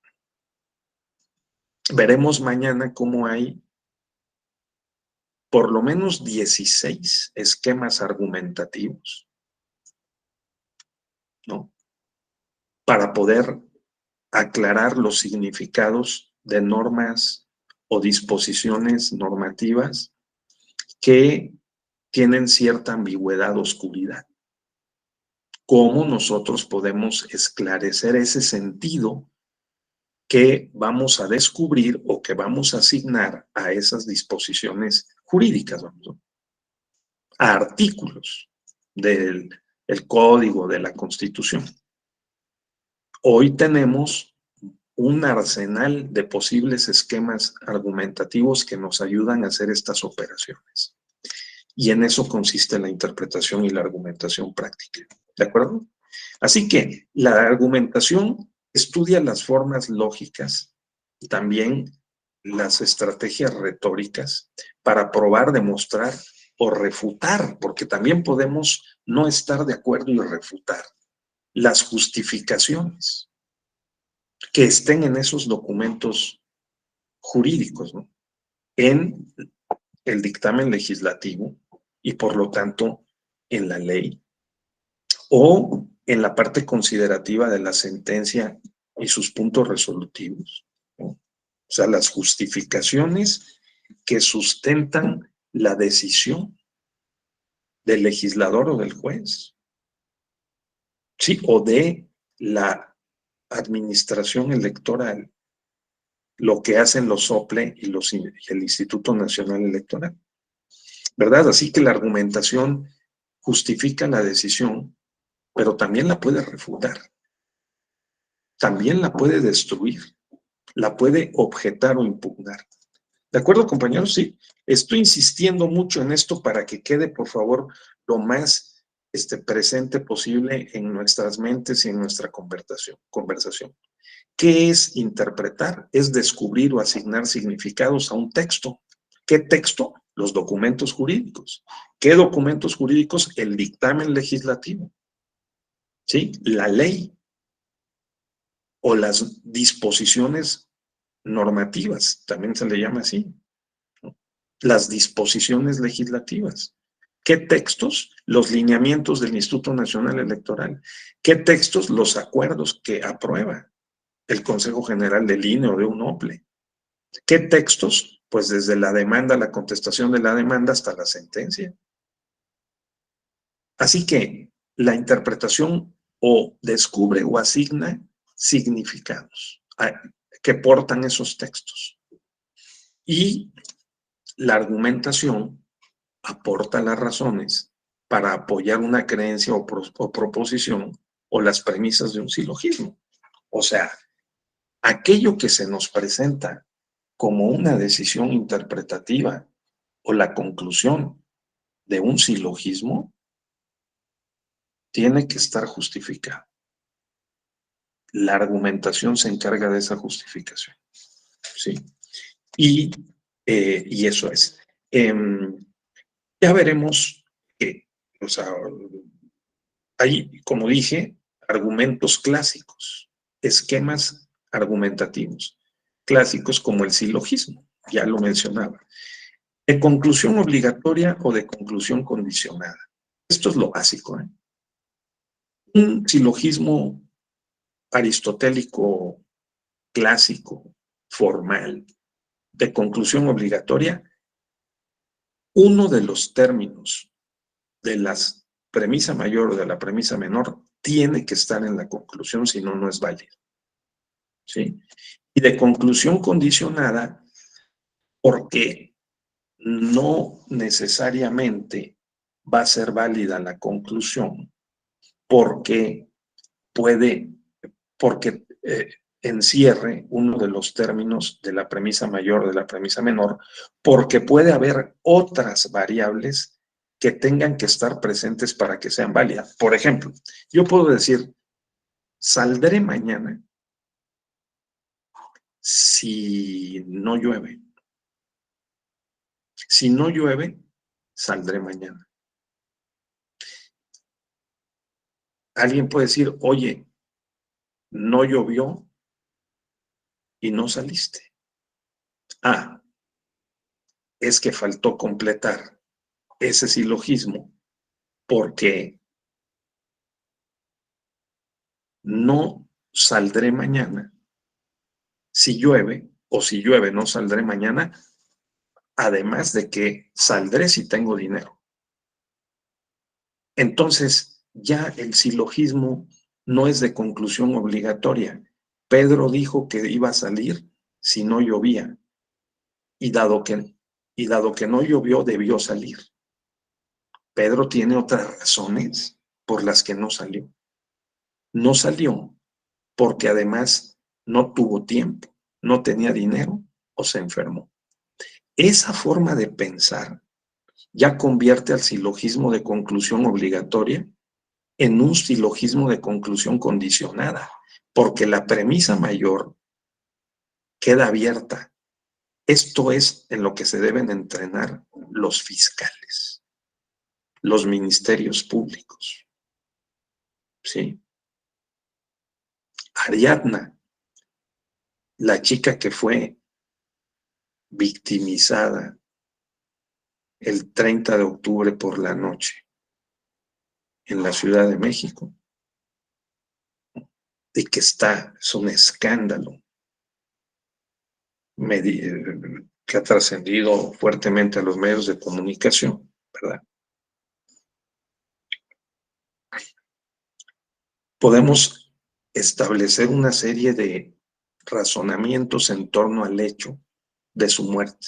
Veremos mañana cómo hay por lo menos 16 esquemas argumentativos, ¿no? Para poder aclarar los significados de normas o disposiciones normativas que tienen cierta ambigüedad o oscuridad. ¿Cómo nosotros podemos esclarecer ese sentido que vamos a descubrir o que vamos a asignar a esas disposiciones jurídicas, ¿no? A artículos del Código de la Constitución? Hoy tenemos un arsenal de posibles esquemas argumentativos que nos ayudan a hacer estas operaciones. Y en eso consiste la interpretación y la argumentación práctica. ¿De acuerdo? Así que la argumentación estudia las formas lógicas, también las estrategias retóricas para probar, demostrar o refutar, porque también podemos no estar de acuerdo y refutar las justificaciones que estén en esos documentos jurídicos, ¿no? En el dictamen legislativo y por lo tanto en la ley o en la parte considerativa de la sentencia y sus puntos resolutivos, ¿no? O sea, las justificaciones que sustentan la decisión del legislador o del juez, sí, o de la administración electoral, lo que hacen los OPLE y el Instituto Nacional Electoral, ¿verdad? Así que la argumentación justifica la decisión, pero también la puede refutar, también la puede destruir, la puede objetar o impugnar. ¿De acuerdo, compañeros? Sí. Estoy insistiendo mucho en esto para que quede, por favor, lo más presente posible en nuestras mentes y en nuestra conversación. ¿Qué es interpretar? Es descubrir o asignar significados a un texto. ¿Qué texto? Los documentos jurídicos. ¿Qué documentos jurídicos? El dictamen legislativo. ¿Sí? La ley o las disposiciones normativas, también se le llama así, ¿no? Las disposiciones legislativas. ¿Qué textos? Los lineamientos del Instituto Nacional Electoral. ¿Qué textos? Los acuerdos que aprueba el Consejo General del INE o de un OPLE. ¿Qué textos? Pues desde la demanda, la contestación de la demanda hasta la sentencia. Así que la interpretación o descubre o asigna significados que portan esos textos. Y la argumentación aporta las razones para apoyar una creencia o proposición o las premisas de un silogismo. O sea, aquello que se nos presenta como una decisión interpretativa o la conclusión de un silogismo tiene que estar justificado. La argumentación se encarga de esa justificación, ¿sí? Y eso es. Ya veremos que, o sea, hay, como dije, argumentos clásicos, esquemas argumentativos clásicos como el silogismo, ya lo mencionaba, de conclusión obligatoria o de conclusión condicionada. Esto es lo básico, ¿eh? Un silogismo aristotélico clásico, formal, de conclusión obligatoria, uno de los términos de la premisa mayor o de la premisa menor tiene que estar en la conclusión, si no, no es válido, ¿sí? Y de conclusión condicionada, porque no necesariamente va a ser válida la conclusión, porque encierre uno de los términos de la premisa mayor o de la premisa menor, porque puede haber otras variables que tengan que estar presentes para que sean válidas. Por ejemplo, yo puedo decir, saldré mañana si no llueve. Si no llueve, saldré mañana. Alguien puede decir, oye, no llovió y no saliste. Ah, es que faltó completar ese silogismo porque no saldré mañana si llueve, o si llueve no saldré mañana, además de que saldré si tengo dinero. Entonces, ya el silogismo no es de conclusión obligatoria. Pedro dijo que iba a salir si no llovía, y dado que no llovió, debió salir. Pedro tiene otras razones por las que no salió. No salió porque además no tuvo tiempo, no tenía dinero o se enfermó. Esa forma de pensar ya convierte al silogismo de conclusión obligatoria en un silogismo de conclusión condicionada, porque la premisa mayor queda abierta Esto es en lo que se deben entrenar los fiscales, los ministerios públicos. ¿Sí? Ariadna, la chica que fue victimizada el 30 de octubre por la noche en la Ciudad de México, de que es un escándalo que ha trascendido fuertemente a los medios de comunicación, ¿verdad? Podemos establecer una serie de razonamientos en torno al hecho de su muerte.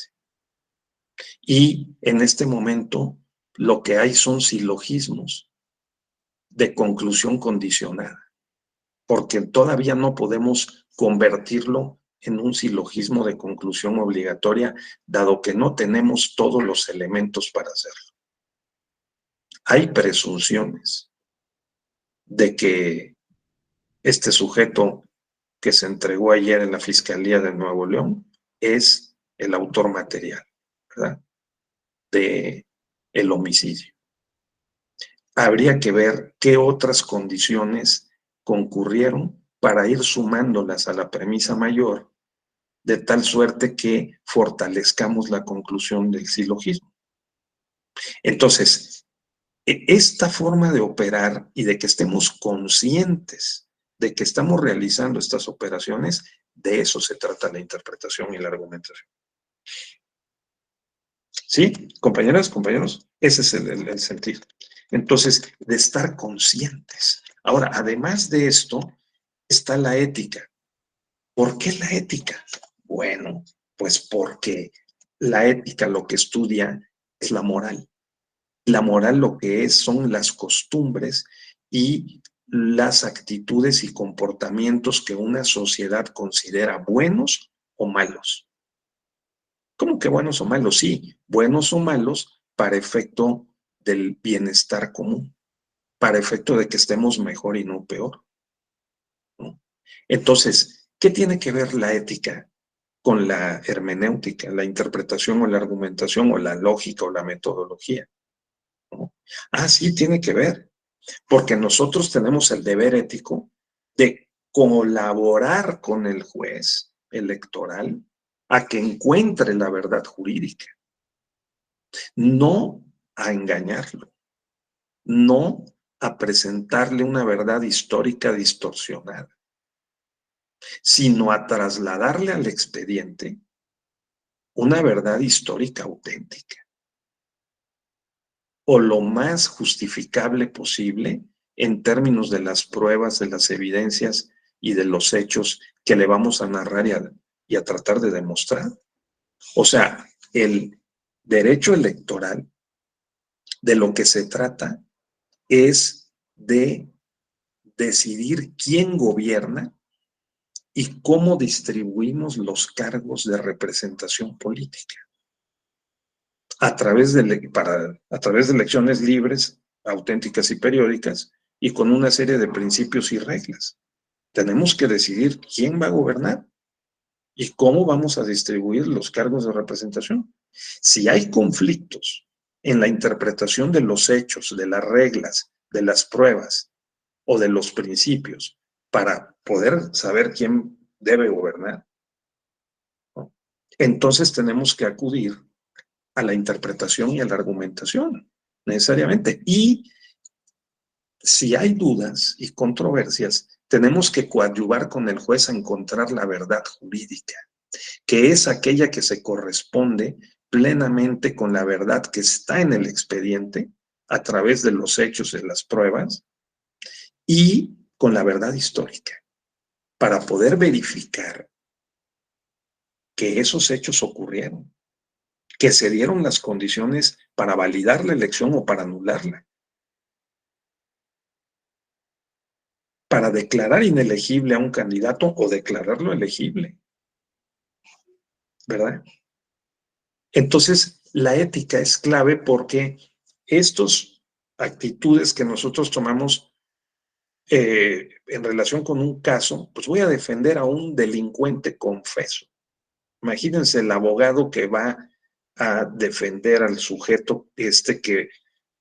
Y en este momento lo que hay son silogismos de conclusión condicionada, porque todavía no podemos convertirlo en un silogismo de conclusión obligatoria, dado que no tenemos todos los elementos para hacerlo. Hay presunciones de que este sujeto que se entregó ayer en la Fiscalía de Nuevo León es el autor material, ¿verdad?, de el homicidio. Habría que ver qué otras condiciones concurrieron para ir sumándolas a la premisa mayor, de tal suerte que fortalezcamos la conclusión del silogismo. Entonces, esta forma de operar y de que estemos conscientes de que estamos realizando estas operaciones, de eso se trata la interpretación y la argumentación. ¿Sí? Compañeras, compañeros, ese es el sentido. Entonces, de estar conscientes. Ahora, además de esto, está la ética. ¿Por qué la ética? Bueno, pues porque la ética lo que estudia es la moral. La moral lo que es son las costumbres y las actitudes y comportamientos que una sociedad considera buenos o malos. ¿Cómo que buenos o malos? Sí, buenos o malos para efecto del bienestar común, para efecto de que estemos mejor y no peor, ¿no? Entonces, ¿qué tiene que ver la ética con la hermenéutica, la interpretación o la argumentación o la lógica o la metodología, ¿no? Ah, sí, tiene que ver, porque nosotros tenemos el deber ético de colaborar con el juez electoral a que encuentre la verdad jurídica, no a engañarlo, no a presentarle una verdad histórica distorsionada, sino a trasladarle al expediente una verdad histórica auténtica, o lo más justificable posible en términos de las pruebas, de las evidencias y de los hechos que le vamos a narrar y a tratar de demostrar. O sea, el derecho electoral, de lo que se trata es de decidir quién gobierna y cómo distribuimos los cargos de representación política a través de elecciones libres, auténticas y periódicas, y con una serie de principios y reglas. Tenemos que decidir quién va a gobernar y cómo vamos a distribuir los cargos de representación. Si hay conflictos en la interpretación de los hechos, de las reglas, de las pruebas o de los principios para poder saber quién debe gobernar, ¿no?, entonces tenemos que acudir a la interpretación y a la argumentación, necesariamente. Y si hay dudas y controversias, tenemos que coadyuvar con el juez a encontrar la verdad jurídica, que es aquella que se corresponde plenamente con la verdad que está en el expediente a través de los hechos de las pruebas y con la verdad histórica, para poder verificar que esos hechos ocurrieron, que se dieron las condiciones para validar la elección o para anularla, para declarar inelegible a un candidato o declararlo elegible, ¿verdad? Entonces, la ética es clave porque estas actitudes que nosotros tomamos en relación con un caso, pues voy a defender a un delincuente confeso. Imagínense el abogado que va a defender al sujeto que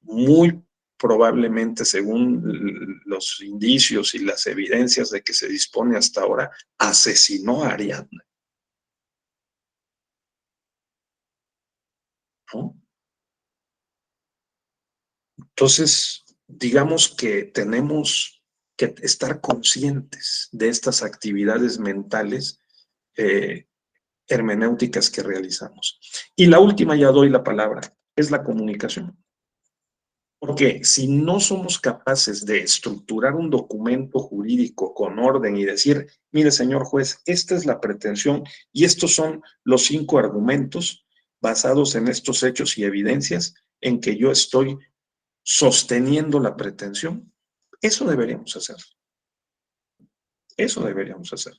muy probablemente, según los indicios y las evidencias de que se dispone hasta ahora, asesinó a Ariadna, ¿no? Entonces, digamos que tenemos que estar conscientes de estas actividades mentales hermenéuticas que realizamos. Y la última, ya doy la palabra, es la comunicación. Porque si no somos capaces de estructurar un documento jurídico con orden y decir, mire, señor juez, esta es la pretensión y estos son los 5 argumentos basados en estos hechos y evidencias en que yo estoy sosteniendo la pretensión, eso deberíamos hacer. Eso deberíamos hacer.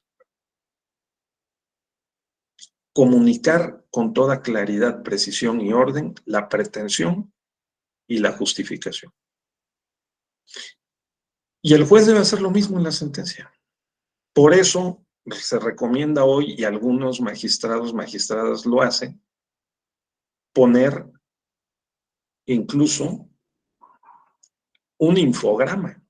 Comunicar con toda claridad, precisión y orden la pretensión y la justificación. Y el juez debe hacer lo mismo en la sentencia. Por eso se recomienda hoy, y algunos magistrados, magistradas lo hacen, poner incluso un infograma,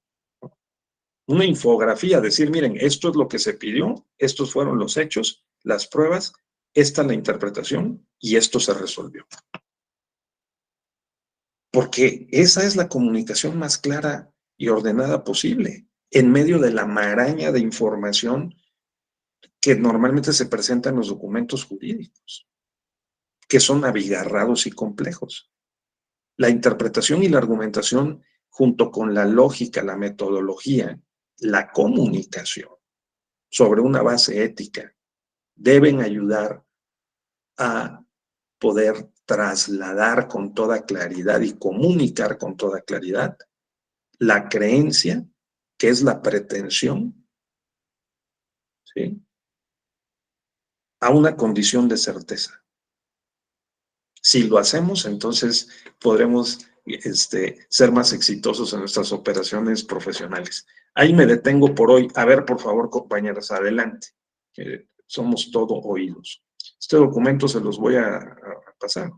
una infografía, decir, miren, esto es lo que se pidió, estos fueron los hechos, las pruebas, esta es la interpretación y esto se resolvió. Porque esa es la comunicación más clara y ordenada posible, en medio de la maraña de información que normalmente se presenta en los documentos jurídicos, que son abigarrados y complejos. La interpretación y la argumentación, junto con la lógica, la metodología, la comunicación, sobre una base ética, deben ayudar a poder trasladar con toda claridad y comunicar con toda claridad la creencia, que es la pretensión, ¿sí?, a una condición de certeza. Si lo hacemos, entonces podremos ser más exitosos en nuestras operaciones profesionales. Ahí me detengo por hoy. A ver, por favor, compañeras, adelante. Somos todo oídos. Este documento se los voy a pasar.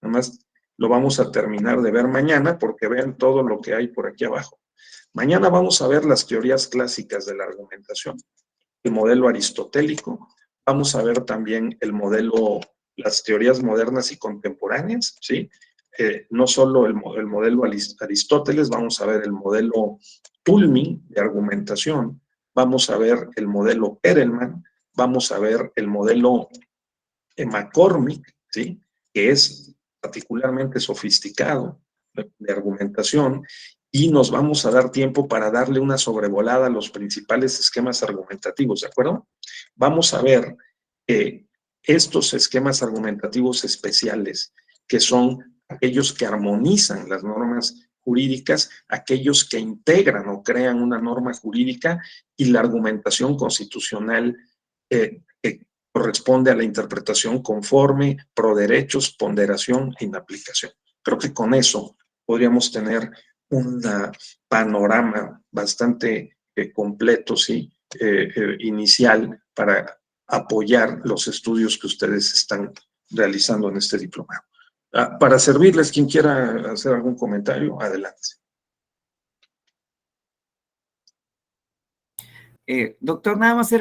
Nada más lo vamos a terminar de ver mañana porque vean todo lo que hay por aquí abajo. Mañana vamos a ver las teorías clásicas de la argumentación, el modelo aristotélico. Vamos a ver también el modelo, las teorías modernas y contemporáneas, ¿sí? No solo el modelo Aristóteles, vamos a ver el modelo Toulmin de argumentación, vamos a ver el modelo Perelman, vamos a ver el modelo McCormick, ¿sí?, que es particularmente sofisticado de argumentación, y nos vamos a dar tiempo para darle una sobrevolada a los principales esquemas argumentativos, ¿de acuerdo? Vamos a ver estos esquemas argumentativos especiales, que son aquellos que armonizan las normas jurídicas, aquellos que integran o crean una norma jurídica, y la argumentación constitucional que corresponde a la interpretación conforme, pro derechos, ponderación e inaplicación. Creo que con eso podríamos tener un panorama bastante completo, ¿sí?, inicial para apoyar los estudios que ustedes están realizando en este diplomado. Para servirles, quien quiera hacer algún comentario, adelante. Doctor, nada más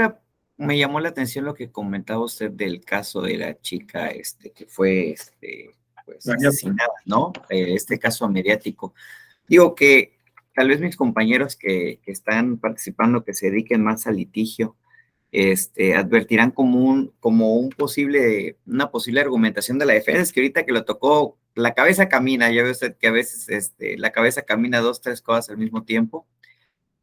me llamó la atención lo que comentaba usted del caso de la chica que fue pues, asesinada, ¿no? Este caso mediático. Digo que tal vez mis compañeros que están participando, que se dediquen más al litigio, advertirán como una posible argumentación de la defensa. Es que ahorita que lo tocó, la cabeza camina, ya ve usted que a veces la cabeza camina 2, 3 cosas al mismo tiempo,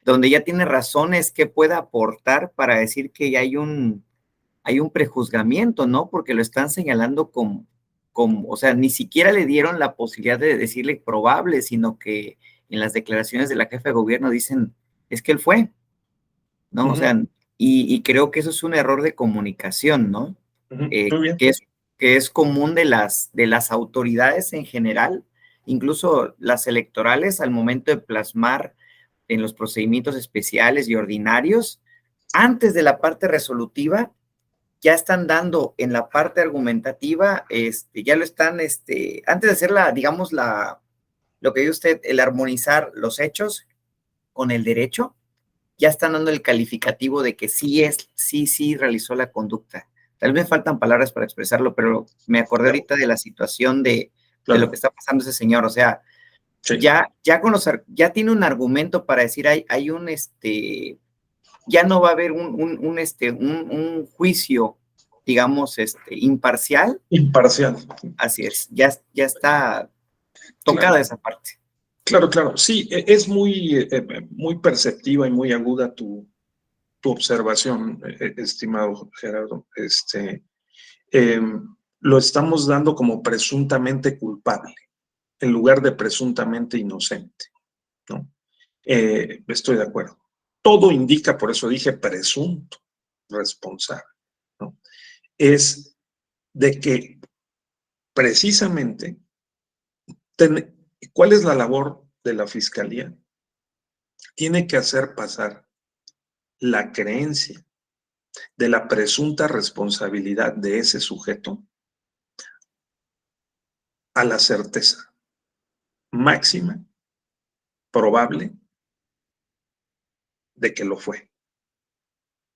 donde ya tiene razones que pueda aportar para decir que ya hay un prejuzgamiento, ¿no? Porque lo están señalando como, o sea, ni siquiera le dieron la posibilidad de decirle probable, sino que en las declaraciones de la jefa de gobierno dicen, es que él fue, ¿no? O sea, y creo que eso es un error de comunicación, ¿no? Que es común de las autoridades en general, incluso las electorales, al momento de plasmar en los procedimientos especiales y ordinarios, antes de la parte resolutiva, ya están dando en la parte argumentativa, ya lo están, antes de hacer digamos, lo que dice usted, el armonizar los hechos con el derecho, ya están dando el calificativo de que sí realizó la conducta. Tal vez me faltan palabras para expresarlo, pero me acordé ahorita de la situación de lo que está pasando ese señor. O sea, Sí. ya tiene un argumento para decir, ya no va a haber un juicio, digamos, imparcial. Imparcial. Así es, ya está tocada Claro. esa parte. Claro, claro. Sí, es muy, muy perceptiva y muy aguda tu observación, estimado Gerardo. Lo estamos dando como presuntamente culpable, en lugar de presuntamente inocente, ¿no? Estoy de acuerdo. Todo indica, por eso dije presunto responsable, ¿no? Es de que precisamente, ¿cuál es la labor de la Fiscalía? Tiene que hacer pasar la creencia de la presunta responsabilidad de ese sujeto a la certeza máxima, probable, de que lo fue,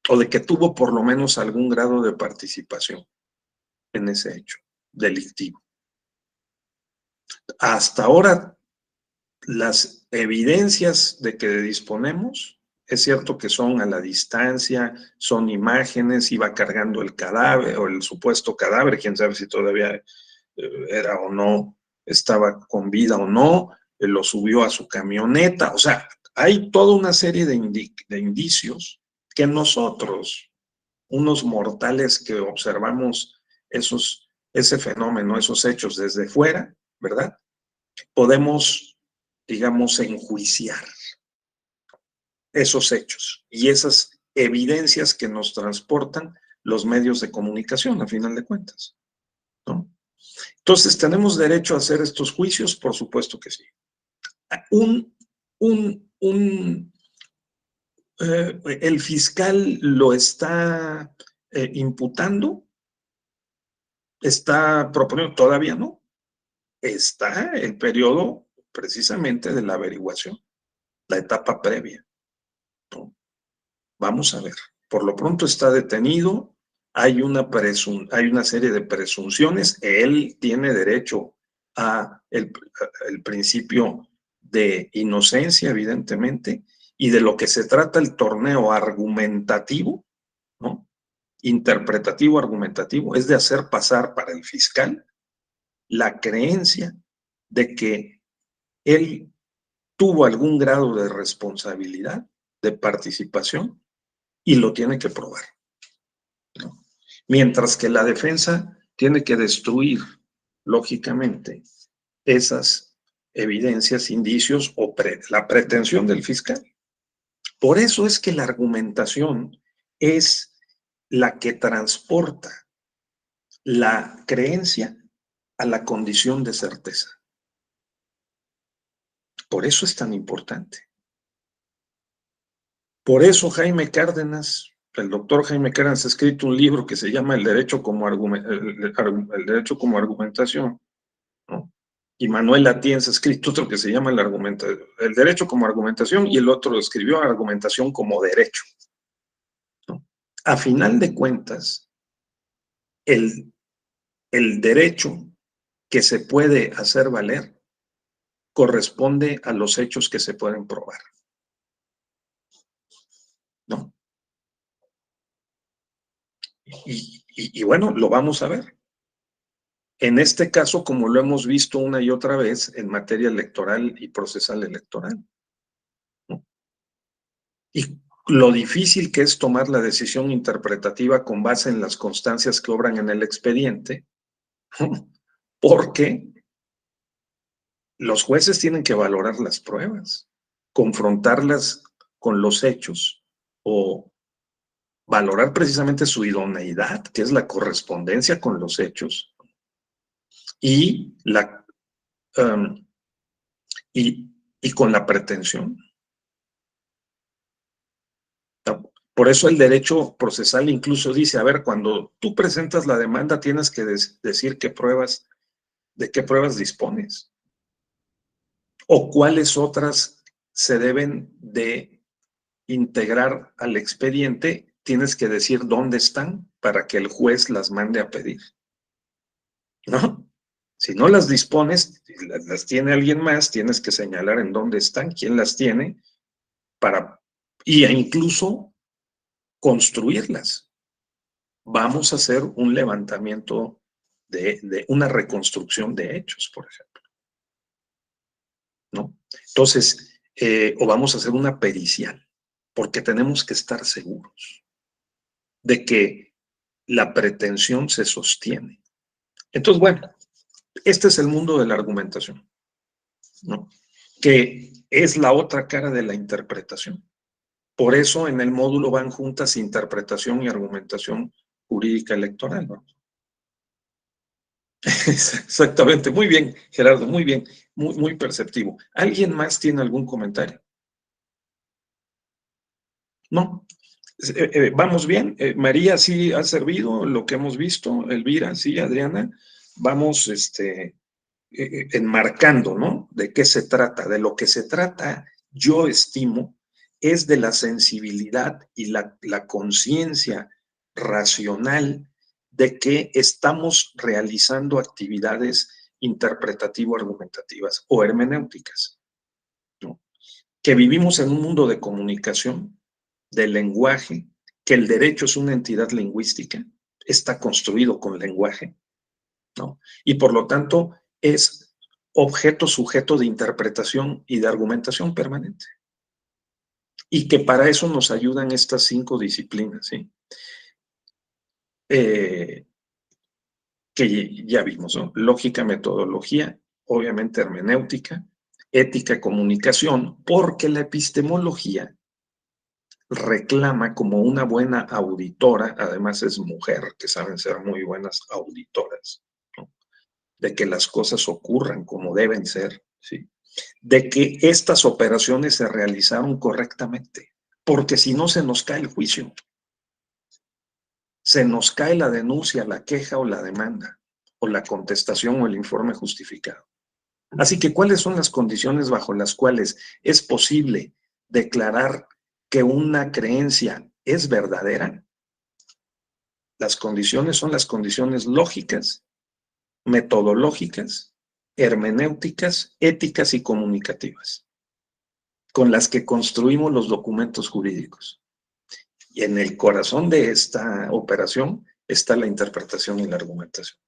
o de que tuvo por lo menos algún grado de participación en ese hecho delictivo. Hasta ahora, las evidencias de que disponemos, es cierto que son a la distancia, son imágenes, iba cargando el cadáver o el supuesto cadáver, quién sabe si todavía era o no, estaba con vida o no, lo subió a su camioneta, o sea, hay toda una serie de indicios que nosotros, unos mortales que observamos ese fenómeno, esos hechos desde fuera, ¿verdad? Podemos, digamos, enjuiciar esos hechos y esas evidencias que nos transportan los medios de comunicación, a final de cuentas, ¿no? Entonces, ¿tenemos derecho a hacer estos juicios? Por supuesto que sí. El fiscal lo está imputando, está proponiendo, todavía no. Está el periodo precisamente de la averiguación, la etapa previa, ¿no? Vamos a ver. Por lo pronto está detenido, hay una serie de presunciones, él tiene derecho a el principio de inocencia, evidentemente, y de lo que se trata el torneo argumentativo, ¿no? Interpretativo, argumentativo, es de hacer pasar para el fiscal la creencia de que él tuvo algún grado de responsabilidad, de participación, y lo tiene que probar, ¿no? Mientras que la defensa tiene que destruir, lógicamente, esas evidencias, indicios o la pretensión del fiscal. Por eso es que la argumentación es la que transporta la creencia a la condición de certeza. Por eso es tan importante. Por eso Jaime Cárdenas, el doctor Jaime Cárdenas, ha escrito un libro que se llama El derecho como argumentación, ¿no? Y Manuel Atienza ha escrito otro que se llama el derecho como argumentación, y el otro escribió argumentación como derecho, ¿no? A final de cuentas, el derecho que se puede hacer valer corresponde a los hechos que se pueden probar, ¿no? Y bueno, lo vamos a ver. En este caso, como lo hemos visto una y otra vez en materia electoral y procesal electoral, ¿no? Y lo difícil que es tomar la decisión interpretativa con base en las constancias que obran en el expediente, ¿no? Porque los jueces tienen que valorar las pruebas, confrontarlas con los hechos o valorar precisamente su idoneidad, que es la correspondencia con los hechos, y y con la pretensión. Por eso el derecho procesal incluso dice, a ver, cuando tú presentas la demanda tienes que decir de qué pruebas dispones o cuáles otras se deben de integrar al expediente, tienes que decir dónde están para que el juez las mande a pedir, ¿no? Si no las dispones, las tiene alguien más, tienes que señalar en dónde están, quién las tiene, y incluso construirlas. Vamos a hacer un levantamiento de una reconstrucción de hechos, por ejemplo, ¿no? Entonces, o vamos a hacer una pericial, porque tenemos que estar seguros de que la pretensión se sostiene. Entonces, bueno, este es el mundo de la argumentación, ¿no? Que es la otra cara de la interpretación. Por eso en el módulo van juntas interpretación y argumentación jurídica electoral, ¿no? Exactamente, muy bien, Gerardo, muy bien, muy perceptivo. ¿Alguien más tiene algún comentario? ¿No? Vamos bien. María sí ha servido lo que hemos visto, Elvira, sí, Adriana. Vamos enmarcando, ¿no? ¿De qué se trata? De lo que se trata, yo estimo, es de la sensibilidad y la conciencia racional de que estamos realizando actividades interpretativo-argumentativas o hermenéuticas, ¿no? Que vivimos en un mundo de comunicación, de lenguaje, que el derecho es una entidad lingüística, está construido con lenguaje, ¿no? Y por lo tanto es objeto sujeto de interpretación y de argumentación permanente. Y que para eso nos ayudan estas 5 disciplinas, ¿sí? Que ya vimos, ¿no? Lógica, metodología, obviamente hermenéutica, ética, comunicación, porque la epistemología reclama como una buena auditora, además es mujer, que saben ser muy buenas auditoras, ¿no? De que las cosas ocurran como deben ser, ¿sí? De que estas operaciones se realizaron correctamente, porque si no se nos cae el juicio, se nos cae la denuncia, la queja o la demanda, o la contestación o el informe justificado. Así que, ¿cuáles son las condiciones bajo las cuales es posible declarar que una creencia es verdadera? Las condiciones son las condiciones lógicas, metodológicas, hermenéuticas, éticas y comunicativas, con las que construimos los documentos jurídicos. Y en el corazón de esta operación está la interpretación y la argumentación.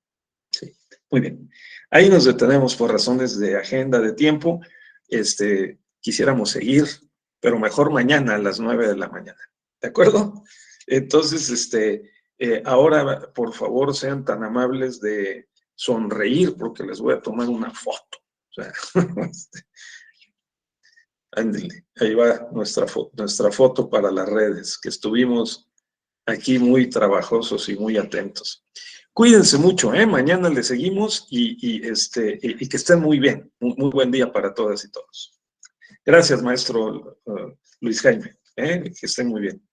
Sí, muy bien. Ahí nos detenemos por razones de agenda, de tiempo. Quisiéramos seguir, pero mejor mañana a las 9 de la mañana. ¿De acuerdo? Entonces, ahora, por favor, sean tan amables de sonreír porque les voy a tomar una foto. O sea, ándale, ahí va nuestra foto para las redes, que estuvimos aquí muy trabajosos y muy atentos. Cuídense mucho, mañana le seguimos y que estén muy bien. Muy buen día para todas y todos. Gracias, maestro Luis Jaime, que estén muy bien.